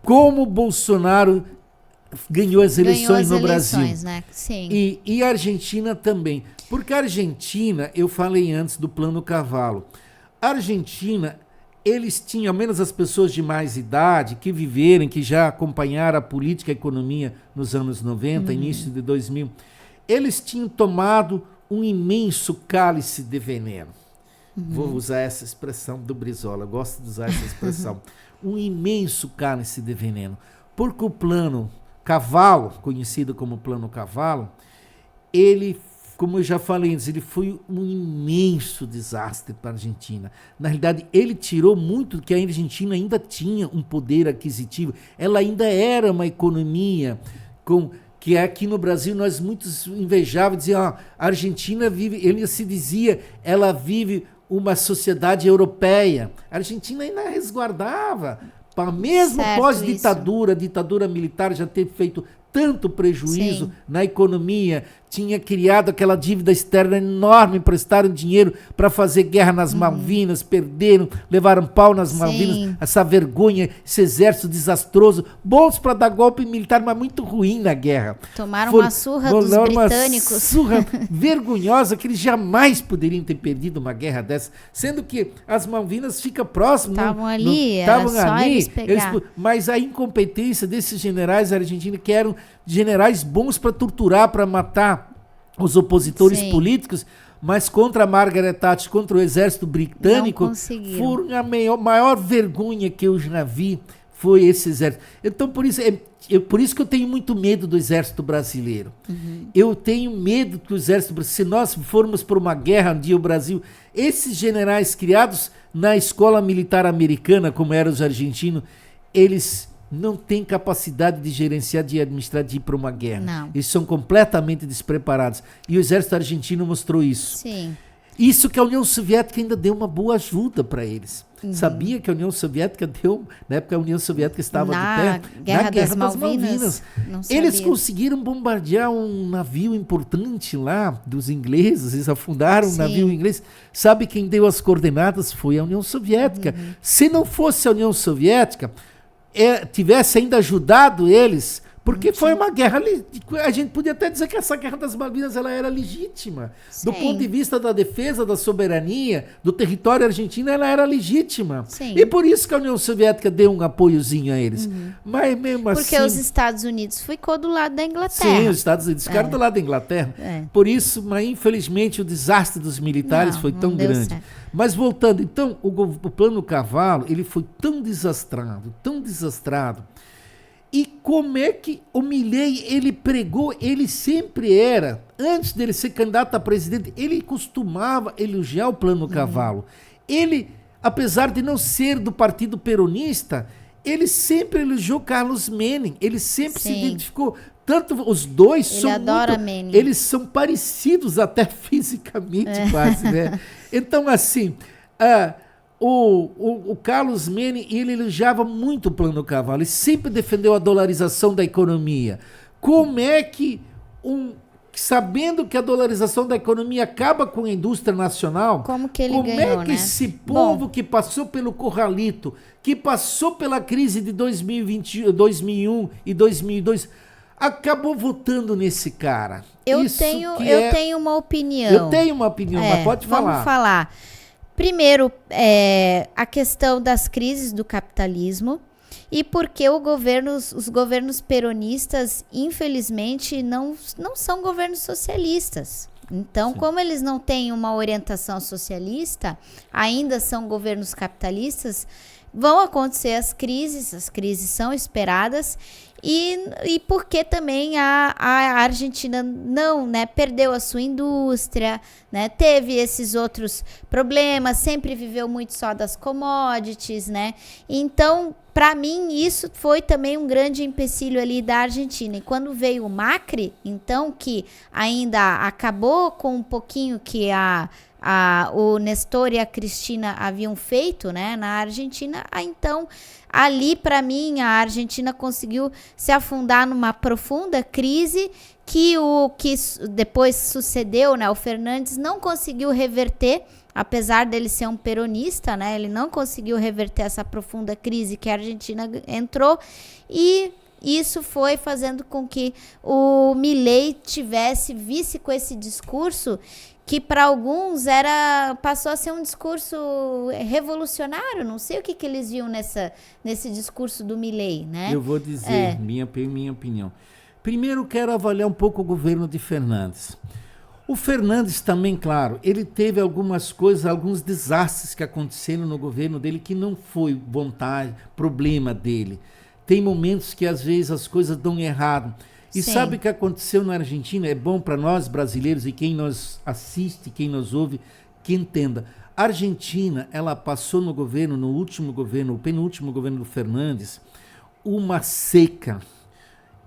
como Bolsonaro ganhou as eleições no Brasil? Né? Sim. E a Argentina também. Porque a Argentina, eu falei antes do Plano Cavalo, a Argentina, eles tinham, ao menos as pessoas de mais idade, que viveram, que já acompanharam a política e a economia nos anos 90, início de 2000, eles tinham tomado um imenso cálice de veneno. Vou usar essa expressão do Brizola, gosto de usar essa expressão. Um imenso cálice de veneno. Porque o Plano Cavalo, conhecido como Plano Cavalo, ele, como eu já falei antes, ele foi um imenso desastre para a Argentina. Na realidade, ele tirou muito, que a Argentina ainda tinha um poder aquisitivo. Ela ainda era uma economia que aqui no Brasil nós muitos invejávamos, diziam, a Argentina vive, ele se dizia, ela vive uma sociedade europeia. A Argentina ainda resguardava, mesmo pós-ditadura, ditadura militar já ter feito tanto prejuízo na economia, tinha criado aquela dívida externa enorme, prestaram dinheiro para fazer guerra nas Malvinas, perderam, levaram pau nas Malvinas, essa vergonha, esse exército desastroso, bons para dar golpe militar, mas muito ruim na guerra. Tomaram uma surra dos britânicos. Uma surra vergonhosa, que eles jamais poderiam ter perdido uma guerra dessa, sendo que as Malvinas ficam próximas. Estavam ali, era só eles pegar. Mas a incompetência desses generais argentinos, que eram generais bons para torturar, para matar os opositores políticos, mas contra a Margaret Thatcher, contra o exército britânico, foram a maior vergonha que eu já vi, foi esse exército. Então, por isso que eu tenho muito medo do exército brasileiro. Eu tenho medo que o exército brasileiro, se nós formos por uma guerra um dia o Brasil, esses generais criados na escola militar americana, como eram os argentinos, eles não têm capacidade de gerenciar, de administrar, de ir para uma guerra. Não. Eles são completamente despreparados. E o exército argentino mostrou isso. Sim. Isso que a União Soviética ainda deu uma boa ajuda para eles. Sabia que a União Soviética deu, na época a União Soviética estava de pé, na Guerra das Malvinas. Eles conseguiram bombardear um navio importante lá dos ingleses, eles afundaram um navio inglês. Sabe quem deu as coordenadas? Foi a União Soviética. Se não fosse a União Soviética, tivesse ainda ajudado eles, Porque foi uma guerra, a gente podia até dizer que essa guerra das Malvinas ela era legítima. Sim. Do ponto de vista da defesa da soberania, do território argentino, ela era legítima. Sim. E por isso que a União Soviética deu um apoiozinho a eles. Mas mesmo Porque assim... os Estados Unidos ficou do lado da Inglaterra. Sim, os Estados Unidos ficaram do lado da Inglaterra. Por isso, mas infelizmente, o desastre dos militares foi tão grande. Certo. Mas voltando, então, o Plano Cavalo, ele foi tão desastrado, e como é que o Milei, ele pregou, ele sempre era, antes dele ser candidato a presidente, ele costumava elogiar o Plano Cavalo. Ele, apesar de não ser do partido peronista, ele sempre elogiou Carlos Menem, ele sempre se identificou, tanto os dois ele são adora muito, Menem. eles são parecidos até fisicamente quase, né? Então, assim, o Carlos Menem, ele elogiava muito o Plano Cavalo, ele sempre defendeu a dolarização da economia. Como é que, sabendo que a dolarização da economia acaba com a indústria nacional, como que ele como ganhou, é que né? esse povo que passou pelo Corralito, que passou pela crise de 2001 e 2002, acabou votando nesse cara? Eu tenho uma opinião. Eu tenho uma opinião, mas pode falar. Vamos falar. Primeiro, a questão das crises do capitalismo e porque os governos peronistas, infelizmente, não são governos socialistas. Então, como eles não têm uma orientação socialista, ainda são governos capitalistas, vão acontecer as crises são esperadas, e porque também a Argentina não, né, perdeu a sua indústria, né, teve esses outros problemas, sempre viveu muito só das commodities, né, então, para mim, isso foi também um grande empecilho ali da Argentina, e quando veio o Macri, então, que ainda acabou com um pouquinho que o Nestor e a Cristina haviam feito, né, na Argentina, então ali para mim a Argentina conseguiu se afundar numa profunda crise que o que depois sucedeu, né, o Fernandes não conseguiu reverter, apesar dele ser um peronista, né, ele não conseguiu reverter essa profunda crise que a Argentina entrou, e isso foi fazendo com que o Milei visse com esse discurso que para alguns passou a ser um discurso revolucionário. Não sei o que eles viam nesse discurso do Milei, né? Eu vou dizer minha opinião. Primeiro, quero avaliar um pouco o governo de Fernandes. O Fernandes também, claro, ele teve algumas coisas, alguns desastres que aconteceram no governo dele que não foi vontade, problema dele. Tem momentos que às vezes as coisas dão errado. E Sim. Sabe o que aconteceu na Argentina? É bom para nós brasileiros e quem nos assiste, quem nos ouve, que entenda. A Argentina, ela passou no governo, no último governo, o penúltimo governo do Fernandes, uma seca.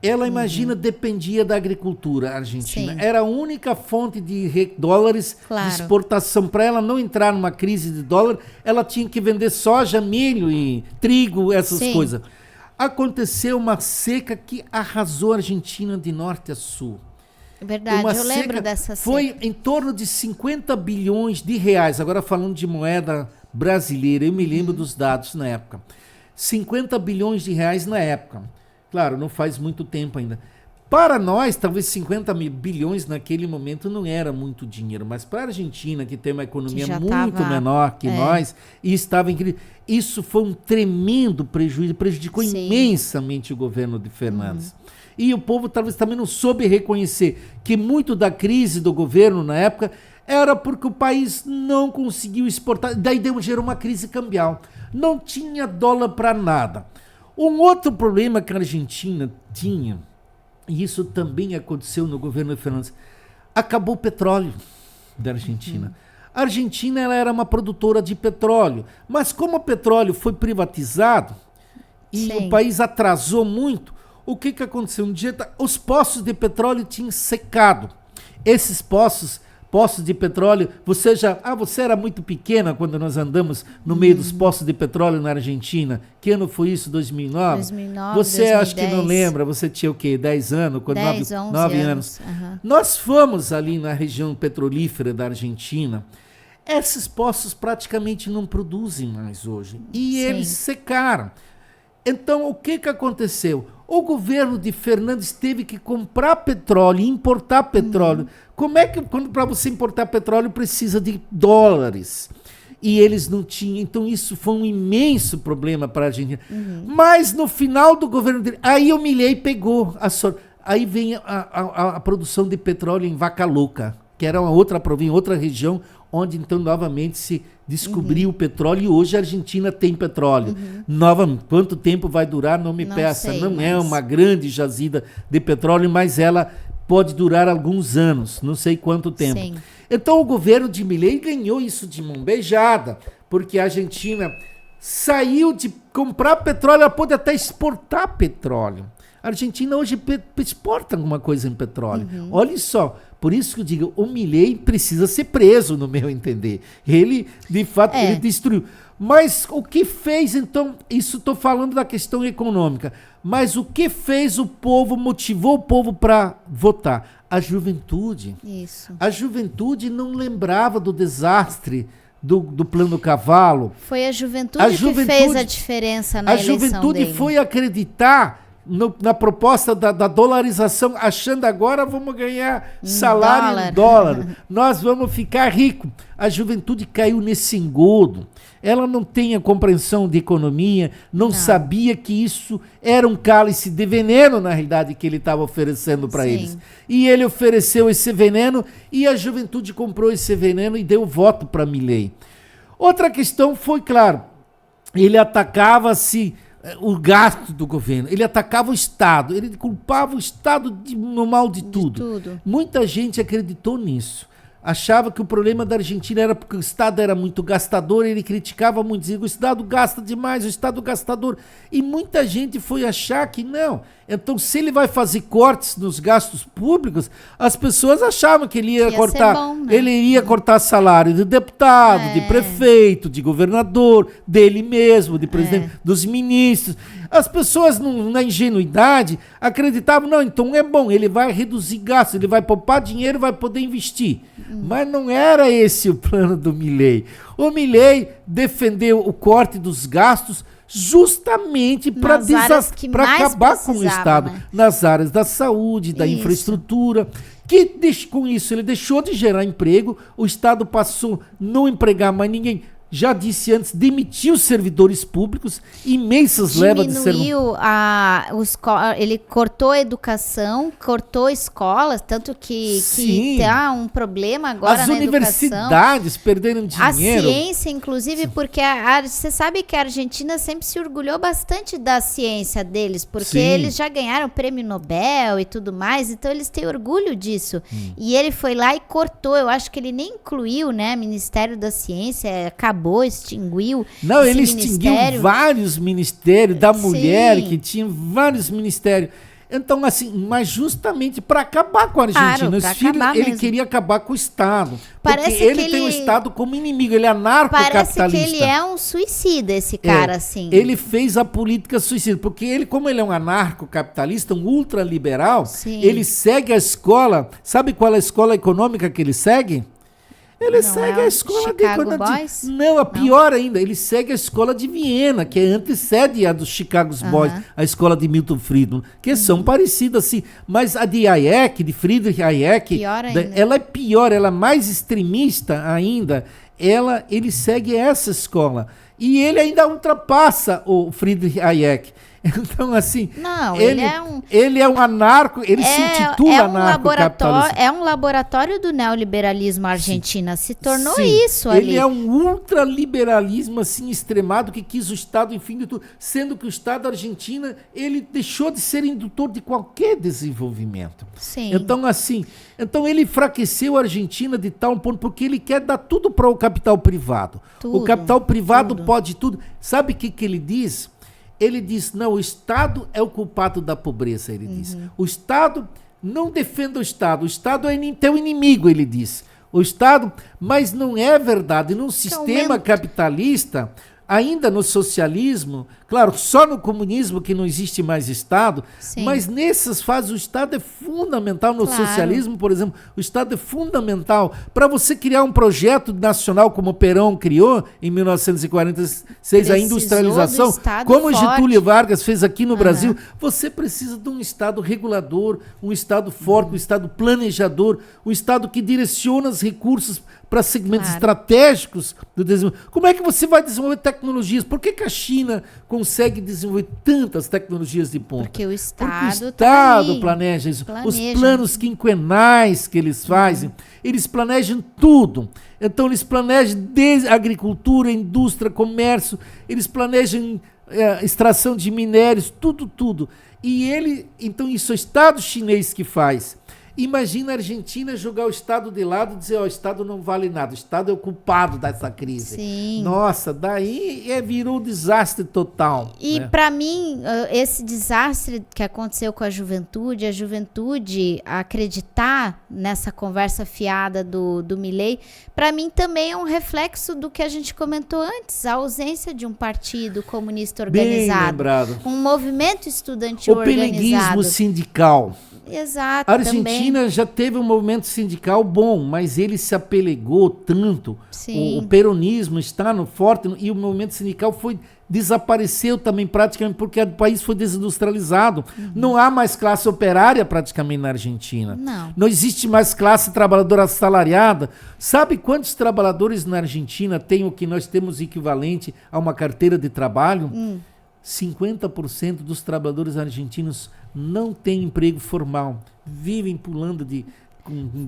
Ela, imagina, dependia da agricultura argentina. Sim. Era a única fonte de dólares de exportação. Para ela não entrar numa crise de dólar, ela tinha que vender soja, milho e trigo, essas coisas. Aconteceu uma seca que arrasou a Argentina de norte a sul. Verdade, eu lembro dessa seca. Foi em torno de 50 bilhões de reais. Agora falando de moeda brasileira, eu me lembro dos dados na época. 50 bilhões de reais na época. Claro, não faz muito tempo ainda. Para nós, talvez 50 bilhões naquele momento não era muito dinheiro, mas para a Argentina, que tem uma economia muito menor que nós, e estava em crise, isso foi um tremendo prejuízo, prejudicou imensamente o governo de Fernandes. E o povo talvez também não soube reconhecer que muito da crise do governo na época era porque o país não conseguiu exportar, daí gerou uma crise cambial. Não tinha dólar para nada. Um outro problema que a Argentina tinha, e isso também aconteceu no governo de Fernandes, acabou o petróleo da Argentina. A Argentina ela era uma produtora de petróleo, mas como o petróleo foi privatizado e o país atrasou muito, o que aconteceu? Um dia os poços de petróleo tinham secado. Esses poços de petróleo, você era muito pequena quando nós andamos no meio dos poços de petróleo na Argentina. Que ano foi isso? 2009? 2009, você 2010. Acho que não lembra, você tinha o quê? 10 anos? 9 anos. Uhum. Nós fomos ali na região petrolífera da Argentina. Esses poços praticamente não produzem mais hoje. E eles secaram. Então, o que aconteceu? O governo de Fernandes teve que comprar petróleo, importar petróleo. Como é que, para você importar petróleo, precisa de dólares? E eles não tinham. Então, isso foi um imenso problema para a Argentina. Mas, no final do governo dele, aí o Milei pegou a sorte. Aí vem a produção de petróleo em Vaca Louca, que era uma outra província, outra região, onde então novamente se descobriu o petróleo, e hoje a Argentina tem petróleo. Quanto tempo vai durar, não me peça. Não é uma grande jazida de petróleo, mas ela pode durar alguns anos, não sei quanto tempo. Sim. Então o governo de Milei ganhou isso de mão beijada, porque a Argentina saiu de comprar petróleo, ela pode até exportar petróleo. A Argentina hoje exporta alguma coisa em petróleo. Olha só, por isso que eu digo, o Milei precisa ser preso, no meu entender. Ele, de fato, ele destruiu. Mas o que fez, então, isso estou falando da questão econômica, mas o que fez o povo, motivou o povo para votar? A juventude. Isso. A juventude não lembrava do desastre do Plano Cavalo. Foi a juventude que fez a diferença na eleição dele. A juventude foi acreditar na proposta da dolarização, achando agora vamos ganhar salário em dólar, nós vamos ficar ricos. A juventude caiu nesse engodo. Ela não tem a compreensão de economia, não sabia que isso era um cálice de veneno, na realidade, que ele estava oferecendo para eles. E ele ofereceu esse veneno e a juventude comprou esse veneno e deu voto para Milei. Outra questão foi, claro, ele atacava-se o gasto do governo, ele atacava o Estado, ele culpava o Estado no mal de tudo. Muita gente acreditou nisso. Achava que o problema da Argentina era porque o Estado era muito gastador, ele criticava muito, dizia que o Estado gasta demais, o Estado gastador. E muita gente foi achar que não. Então, se ele vai fazer cortes nos gastos públicos, as pessoas achavam que ele ia cortar, bom, né? Ele iria cortar salário de deputado, de prefeito, de governador, dele mesmo, de presidente, dos ministros. As pessoas, na ingenuidade, acreditavam, não, então é bom, ele vai reduzir gastos, ele vai poupar dinheiro, vai poder investir. Mas não era esse o plano do Milei. O Milei defendeu o corte dos gastos justamente para acabar com o Estado, né? Nas áreas da saúde, da infraestrutura, com isso ele deixou de gerar emprego, o Estado passou a não empregar mais ninguém. Já disse antes, demitiu servidores públicos, imensas levas de servidores. Ele cortou a educação, cortou escolas, tanto que tá um problema agora as na universidades perderam dinheiro. A ciência, inclusive, porque você sabe que a Argentina sempre se orgulhou bastante da ciência deles, porque eles já ganharam o prêmio Nobel e tudo mais, então eles têm orgulho disso. E ele foi lá e cortou, eu acho que ele nem incluiu, né, Ministério da Ciência, extinguiu. Não, ele extinguiu vários ministérios da mulher, que tinha vários ministérios. Então, assim, mas justamente para acabar com a Argentina. Ele queria acabar com o Estado. Porque ele tem o Estado como inimigo, ele é anarcocapitalista. Parece que ele é um suicida, esse cara, assim. Ele fez a política suicida, porque ele, como ele é um anarcocapitalista, um ultraliberal, ele segue a escola. Sabe qual é a escola econômica que ele segue? Ele segue a escola de... Não, pior ainda, ele segue a escola de Viena, que é antecede a dos Chicago Boys, a escola de Milton Friedman, que são parecidas assim. Mas a de Hayek, de Friedrich Hayek, ela é pior, ela é mais extremista ainda. Ele segue essa escola. E ele ainda ultrapassa o Friedrich Hayek. Então, assim, ele é um anarco, ele se intitula anarcocapitalista. É um laboratório do neoliberalismo argentino, se tornou isso ali. Ele é um ultraliberalismo, assim, extremado, que quis o Estado, enfim, de tudo, sendo que o Estado argentino, ele deixou de ser indutor de qualquer desenvolvimento. Então, assim, ele enfraqueceu a Argentina de tal ponto, porque ele quer dar tudo para o capital privado. O capital privado pode tudo. Sabe o que ele diz? Ele diz, não, o Estado é o culpado da pobreza, ele diz. O Estado, não defenda o Estado é teu inimigo, ele diz. O Estado, mas não é verdade. Num sistema capitalista, ainda no socialismo, claro, só no comunismo que não existe mais Estado, Sim. mas nessas fases o Estado é fundamental. No Claro. socialismo, por exemplo, o Estado é fundamental. Para você criar um projeto nacional como o Perón criou em 1946, a Precisou industrialização, do Estado como forte. Getúlio Vargas fez aqui no Brasil, você precisa de um Estado regulador, um Estado forte, um Estado planejador, um Estado que direciona os recursos para segmentos Claro. estratégicos do desenvolvimento. Como é que você vai desenvolver tecnologias? Por que a China consegue desenvolver tantas tecnologias de ponta? Porque o Porque o Estado, Estado planeja isso. Os planos quinquenais que eles fazem, eles planejam tudo. Então, eles planejam desde agricultura, indústria, comércio, eles planejam extração de minérios, tudo. Então, isso é o Estado chinês que faz. Imagina a Argentina jogar o Estado de lado e dizer, o Estado não vale nada, o Estado é o culpado dessa crise. Sim. Nossa, daí virou um desastre total. E né? para mim, esse desastre que aconteceu com a juventude acreditar nessa conversa fiada do Milei, para mim também é um reflexo do que a gente comentou antes, a ausência de um partido comunista organizado. Bem lembrado. Um movimento estudantil O peleguismo organizado. sindical. Exato, A Argentina também. já teve um movimento sindical bom, mas ele se apelegou tanto. Sim. O peronismo está no forte e o movimento sindical desapareceu também praticamente porque o país foi desindustrializado. Não há mais classe operária praticamente na Argentina. Não existe mais classe trabalhadora assalariada. Sabe quantos trabalhadores na Argentina têm o que nós temos equivalente a uma carteira de trabalho? 50% dos trabalhadores argentinos não têm emprego formal. Vivem pulando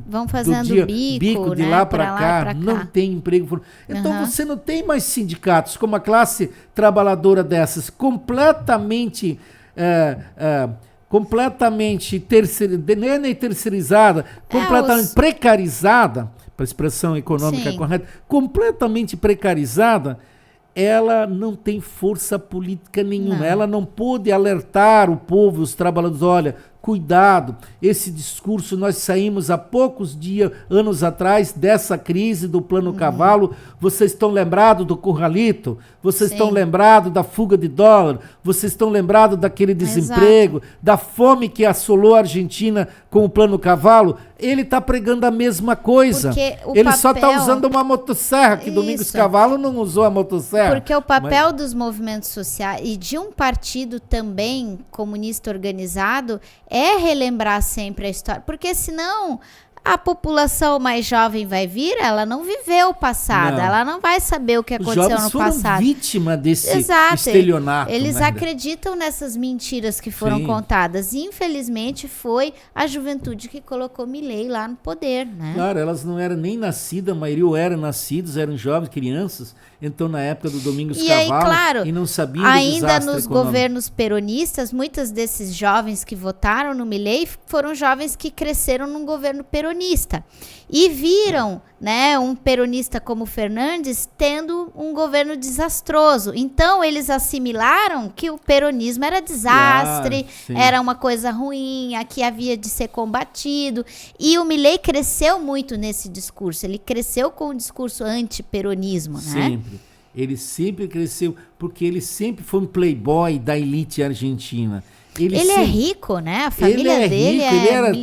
vão fazendo bico de né, lá para cá, não tem emprego formal. Então você não tem mais sindicatos como a classe trabalhadora dessas, completamente terceirizada, completamente precarizada, para a expressão econômica correta, completamente precarizada. Ela não tem força política nenhuma. Ela não pôde alertar o povo, os trabalhadores, olha, cuidado, esse discurso, nós saímos há poucos anos atrás dessa crise do Plano Cavalo, vocês estão lembrados do Curralito? Vocês estão lembrados da fuga de dólar? Vocês estão lembrados daquele desemprego, da fome que assolou a Argentina com o Plano Cavalo? Ele está pregando a mesma coisa. Ele só está usando uma motosserra, que Domingos Cavalo não usou a motosserra. Porque o papel dos movimentos sociais e de um partido também comunista organizado é relembrar sempre a história, porque senão a população mais jovem vai vir, ela não viveu o passado, ela não vai saber o que aconteceu no passado. Os jovens foram vítima desse estelionato. Eles acreditam nessas mentiras que foram contadas. E, infelizmente, foi a juventude que colocou Milei lá no poder, né? Claro, elas não eram nem nascidas, a maioria ou eram nascidos, eram jovens, crianças, então na época do Domingos Cavalo, claro, e não sabiam ainda do nos econômico. Governos peronistas, muitos desses jovens que votaram no Milei foram jovens que cresceram num governo peronista e viram, né, um peronista como Fernandes tendo um governo desastroso. Então eles assimilaram que o peronismo era desastre, era uma coisa ruim, que havia de ser combatido. E o Milei cresceu muito nesse discurso. Ele cresceu com o discurso anti-peronismo, né? Sempre. Ele sempre cresceu, porque ele sempre foi um playboy da elite argentina. Ele é rico, né? A família dele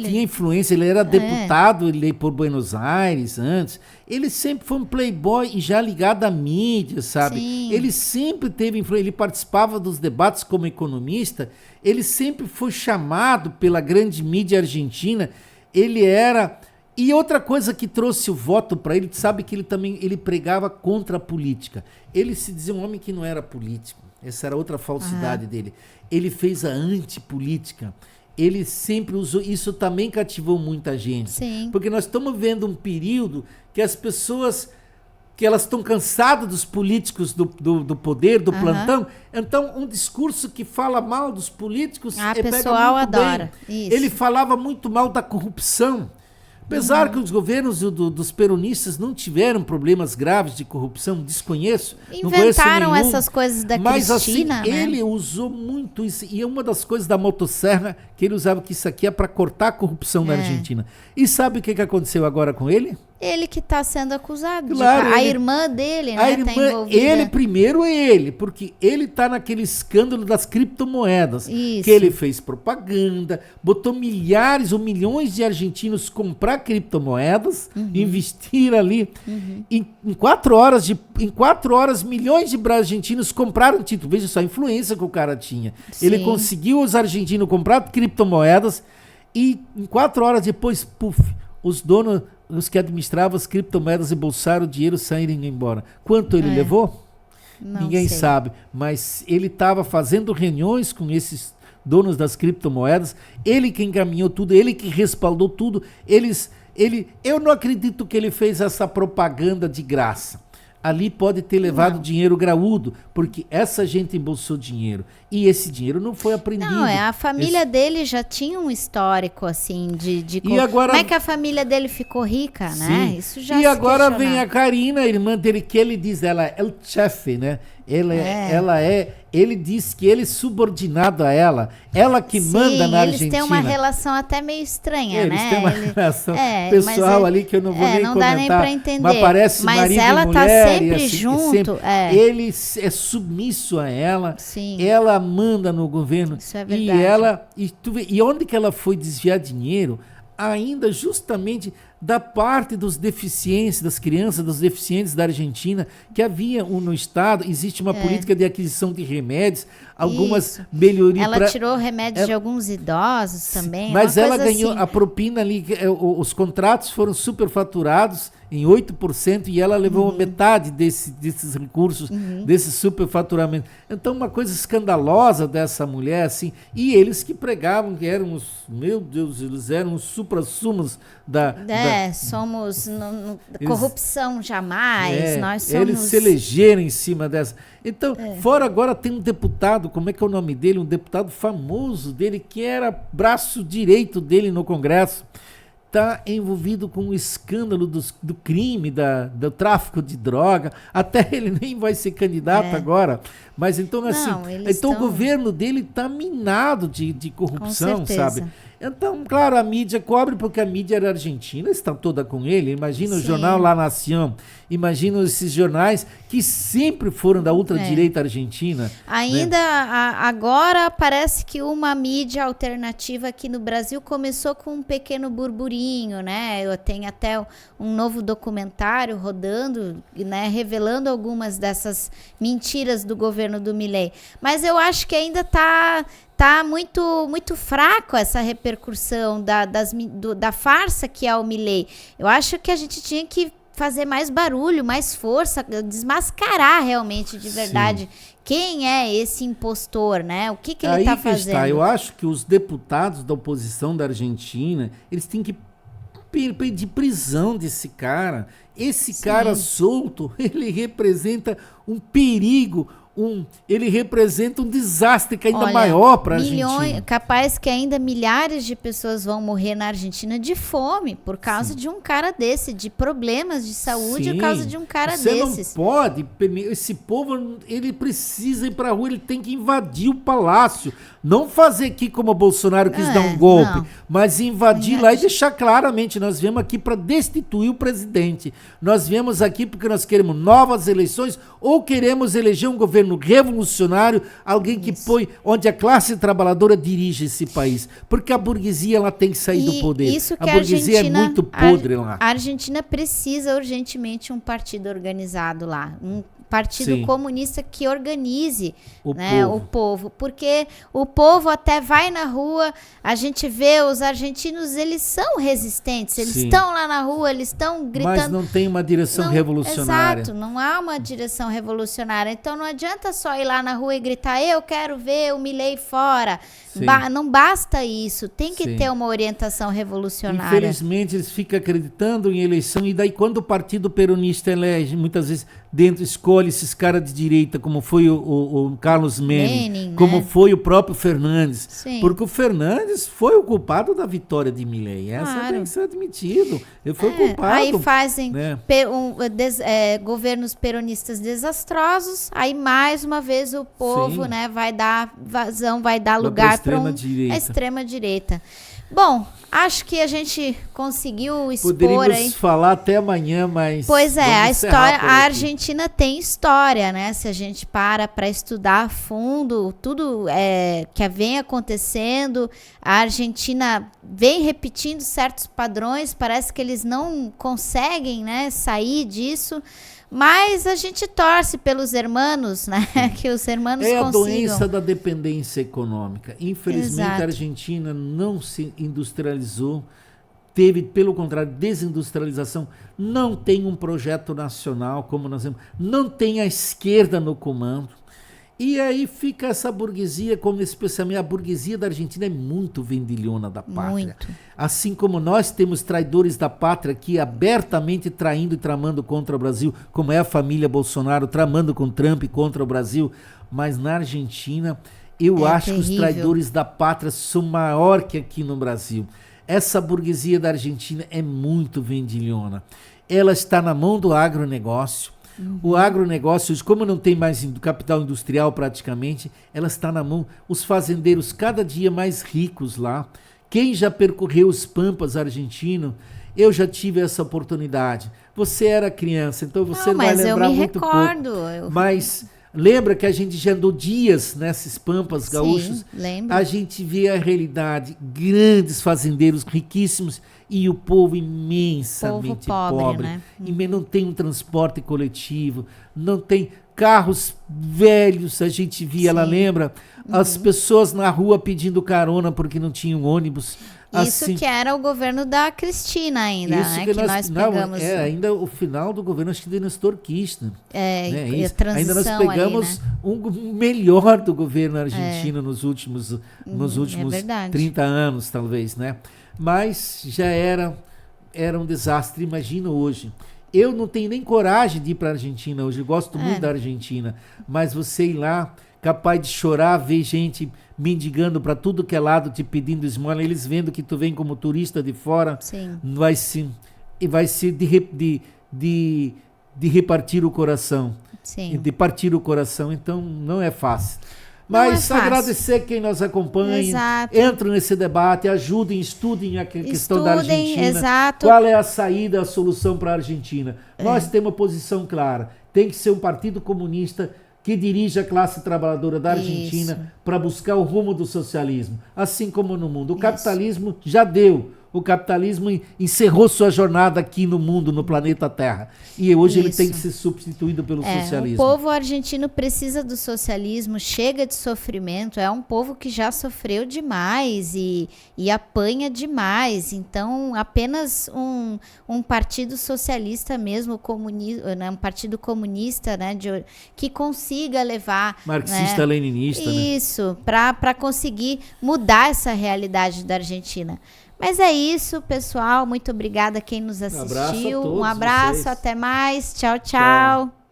tinha influência, ele era deputado por Buenos Aires antes. Ele sempre foi um playboy e já ligado à mídia, sabe? Sim. Ele sempre teve influência, ele participava dos debates como economista, ele sempre foi chamado pela grande mídia argentina, ele era... E outra coisa que trouxe o voto para ele, sabe que ele pregava contra a política. Ele se dizia um homem que não era político. Essa era outra falsidade dele. Ele fez a antipolítica. Ele sempre usou... Isso também cativou muita gente. Sim. Porque nós estamos vendo um período que as pessoas... que elas estão cansadas dos políticos do poder, do plantão. Então, um discurso que fala mal dos políticos... O pessoal adora. Isso. Ele falava muito mal da corrupção. Apesar que os governos dos peronistas não tiveram problemas graves de corrupção, desconheço. Inventaram não conheço essas coisas da mas, Cristina, assim, né? ele usou muito isso. E uma das coisas da motosserra que ele usava, que isso aqui é para cortar a corrupção na Argentina. E sabe o que aconteceu agora com ele? Ele que está sendo acusado. Claro, a irmã dele, né? Tá envolvida. Primeiro ele, porque ele está naquele escândalo das criptomoedas. Isso. Que ele fez propaganda, botou milhares ou milhões de argentinos comprar criptomoedas, investir ali. Em 4 horas, milhões de argentinos compraram título. Veja só a influência que o cara tinha. Sim. Ele conseguiu os argentinos comprar criptomoedas e em 4 horas depois, puf, os que administravam as criptomoedas embolsaram o dinheiro e saíram embora. Quanto ele levou? Ninguém sabe. Mas ele estava fazendo reuniões com esses donos das criptomoedas. Ele que encaminhou tudo, ele que respaldou tudo. Eu não acredito que ele fez essa propaganda de graça. Ali pode ter levado dinheiro graúdo, porque essa gente embolsou dinheiro. E esse dinheiro não foi apreendido. Não, a família dele já tinha um histórico, assim, de e agora, como é que a família dele ficou rica, né? Isso já e agora vem a Karina, a irmã dele, que ele diz, ela é o chefe, né? Ele diz que ele é subordinado a ela que manda na Argentina. Eles têm uma relação até meio estranha, né? Eles têm uma relação pessoal ali que eu não vou nem não comentar. Dá nem pra entender. Mas parece marido ela e mulher. Tá sempre assim, junto. Ele é submisso a ela. Sim. Ela manda no governo. Isso é verdade. E onde que ela foi desviar dinheiro? Ainda justamente da parte dos deficientes, das crianças, dos deficientes da Argentina, que havia no Estado, existe uma política de aquisição de remédios, algumas melhorias. Ela tirou remédios de alguns idosos também. Mas ela ganhou assim. a propina ali, os contratos foram superfaturados em 8% e ela levou metade desses recursos, desse superfaturamento. Então, uma coisa escandalosa dessa mulher, assim, e eles que pregavam que eram meu Deus, eles eram os supra-sumos somos corrupção jamais, nós somos... Eles se elegeram em cima dessa. Então, fora agora tem um deputado, como é que é o nome dele? Um deputado famoso dele, que era braço direito dele no Congresso, está envolvido com o escândalo do crime, do tráfico de droga, até ele nem vai ser candidato agora. Mas então, assim, o governo dele está minado de corrupção, sabe? Então, claro, a mídia cobre, porque a mídia era argentina, está toda com ele. Imagina o jornal La Nación, imagina esses jornais que sempre foram da ultradireita argentina. Ainda agora parece que uma mídia alternativa aqui no Brasil começou com um pequeno burburinho, né? Eu tenho até um novo documentário rodando, né, revelando algumas dessas mentiras do governo do Milei. Mas eu acho que ainda tá muito fraco essa repercussão da farsa que é o Milei. Eu acho que a gente tinha que fazer mais barulho, mais força, desmascarar realmente, de verdade, quem é esse impostor, né? O que ele está fazendo? Está. Eu acho que os deputados da oposição da Argentina, eles têm que pedir prisão desse cara. Esse cara solto, ele representa um perigo, ele representa um desastre que ainda maior para a Argentina. Capaz que ainda milhares de pessoas vão morrer na Argentina de fome por causa de um cara desse, de problemas de saúde por causa de um cara desses. Você não pode, esse povo, ele precisa ir para a rua, ele tem que invadir o palácio, não fazer aqui como o Bolsonaro quis dar um golpe, mas invadir lá e deixar claramente, nós viemos aqui para destituir o presidente, nós viemos aqui porque nós queremos novas eleições ou queremos eleger um governo revolucionário, alguém que onde a classe trabalhadora dirige esse país, porque a burguesia ela tem que sair do poder. Isso que a burguesia é muito podre lá. A Argentina precisa urgentemente um partido organizado lá, um partido comunista que organize o povo, porque o povo até vai na rua, a gente vê os argentinos, eles são resistentes, eles estão lá na rua, eles estão gritando. Mas não tem uma direção revolucionária. Exato, não há uma direção revolucionária, então não adianta só ir lá na rua e gritar, eu quero ver o Milei fora. Não basta isso, tem que ter uma orientação revolucionária. Infelizmente eles ficam acreditando em eleição e daí quando o partido peronista elege, muitas vezes escolhe esses caras de direita, como foi o Carlos Menem, como foi o próprio Fernandes, porque o Fernandes foi o culpado da vitória de Milei, essa tem que ser admitido, ele foi o culpado. Aí fazem governos peronistas desastrosos, aí mais uma vez o povo vai dar vazão, vai dar lugar para a extrema-direita. Bom, acho que a gente conseguiu expor Poderíamos aí. falar até amanhã, mas Pois é, vamos a encerrar história, por a aqui. Argentina tem história, né? Se a gente para estudar a fundo tudo que vem acontecendo, a Argentina vem repetindo certos padrões, parece que eles não conseguem, né, sair disso. Mas a gente torce pelos hermanos, né? Que os hermanos É a consigam. doença da dependência econômica. Infelizmente, Exato. a Argentina não se industrializou, teve, pelo contrário, desindustrialização, não tem um projeto nacional, como nós temos, não tem a esquerda no comando. E aí fica essa burguesia, como especialmente a burguesia da Argentina é muito vendilhona da pátria. Muito. Assim como nós temos traidores da pátria aqui abertamente traindo e tramando contra o Brasil, como é a família Bolsonaro tramando com Trump contra o Brasil, mas na Argentina eu acho que os terrível. traidores da pátria são maior que aqui no Brasil. Essa burguesia da Argentina é muito vendilhona. Ela está na mão do agronegócio. O agronegócio, como não tem mais capital industrial praticamente, ela está na mão, os fazendeiros cada dia mais ricos lá. Quem já percorreu os pampas argentinos, eu já tive essa oportunidade. Você era criança, então você não vai lembrar muito pouco. Mas lembra que a gente já andou dias nessas pampas gaúchas? Sim, lembro. A gente vê a realidade, grandes fazendeiros riquíssimos e o povo imensamente pobre. né? E não tem um transporte coletivo, não tem carros velhos, a gente via, ela lembra, as pessoas na rua pedindo carona porque não tinham ônibus. Isso assim, que era o governo da Cristina ainda, isso né? que nós pegamos. Não, ainda o final do governo, acho que de Nestor Kirchner. E Isso. a transição ainda nós pegamos ali, né? um melhor do governo argentino nos últimos verdade. 30 anos, talvez, né? Mas já era um desastre, imagina hoje. Eu não tenho nem coragem de ir para a Argentina hoje, eu gosto muito da Argentina, mas você ir lá, capaz de chorar, ver gente mendigando para tudo que é lado, te pedindo esmola, eles vendo que tu vem como turista de fora, Sim. vai ser de repartir o coração, Sim. de partir o coração, então não é fácil. Não é Mas fácil. agradecer quem nos acompanha, Exato. entrem nesse debate, ajudem, estudem a questão da Argentina. Exato. Qual é a saída, a solução para a Argentina? Nós temos uma posição clara. Tem que ser um partido comunista que dirige a classe trabalhadora da Argentina para buscar o rumo do socialismo, assim como no mundo. O capitalismo já deu. O capitalismo encerrou sua jornada aqui no mundo, no planeta Terra. E hoje ele tem que ser substituído pelo socialismo. O povo argentino precisa do socialismo, chega de sofrimento, é um povo que já sofreu demais e apanha demais. Então, apenas um partido socialista mesmo, né, um partido comunista, né, que consiga levar... Marxista-leninista. Isso, para conseguir mudar essa realidade da Argentina. Mas é isso, pessoal. Muito obrigada a quem nos assistiu. Um abraço a todos Um abraço, vocês. até mais. Tchau, tchau.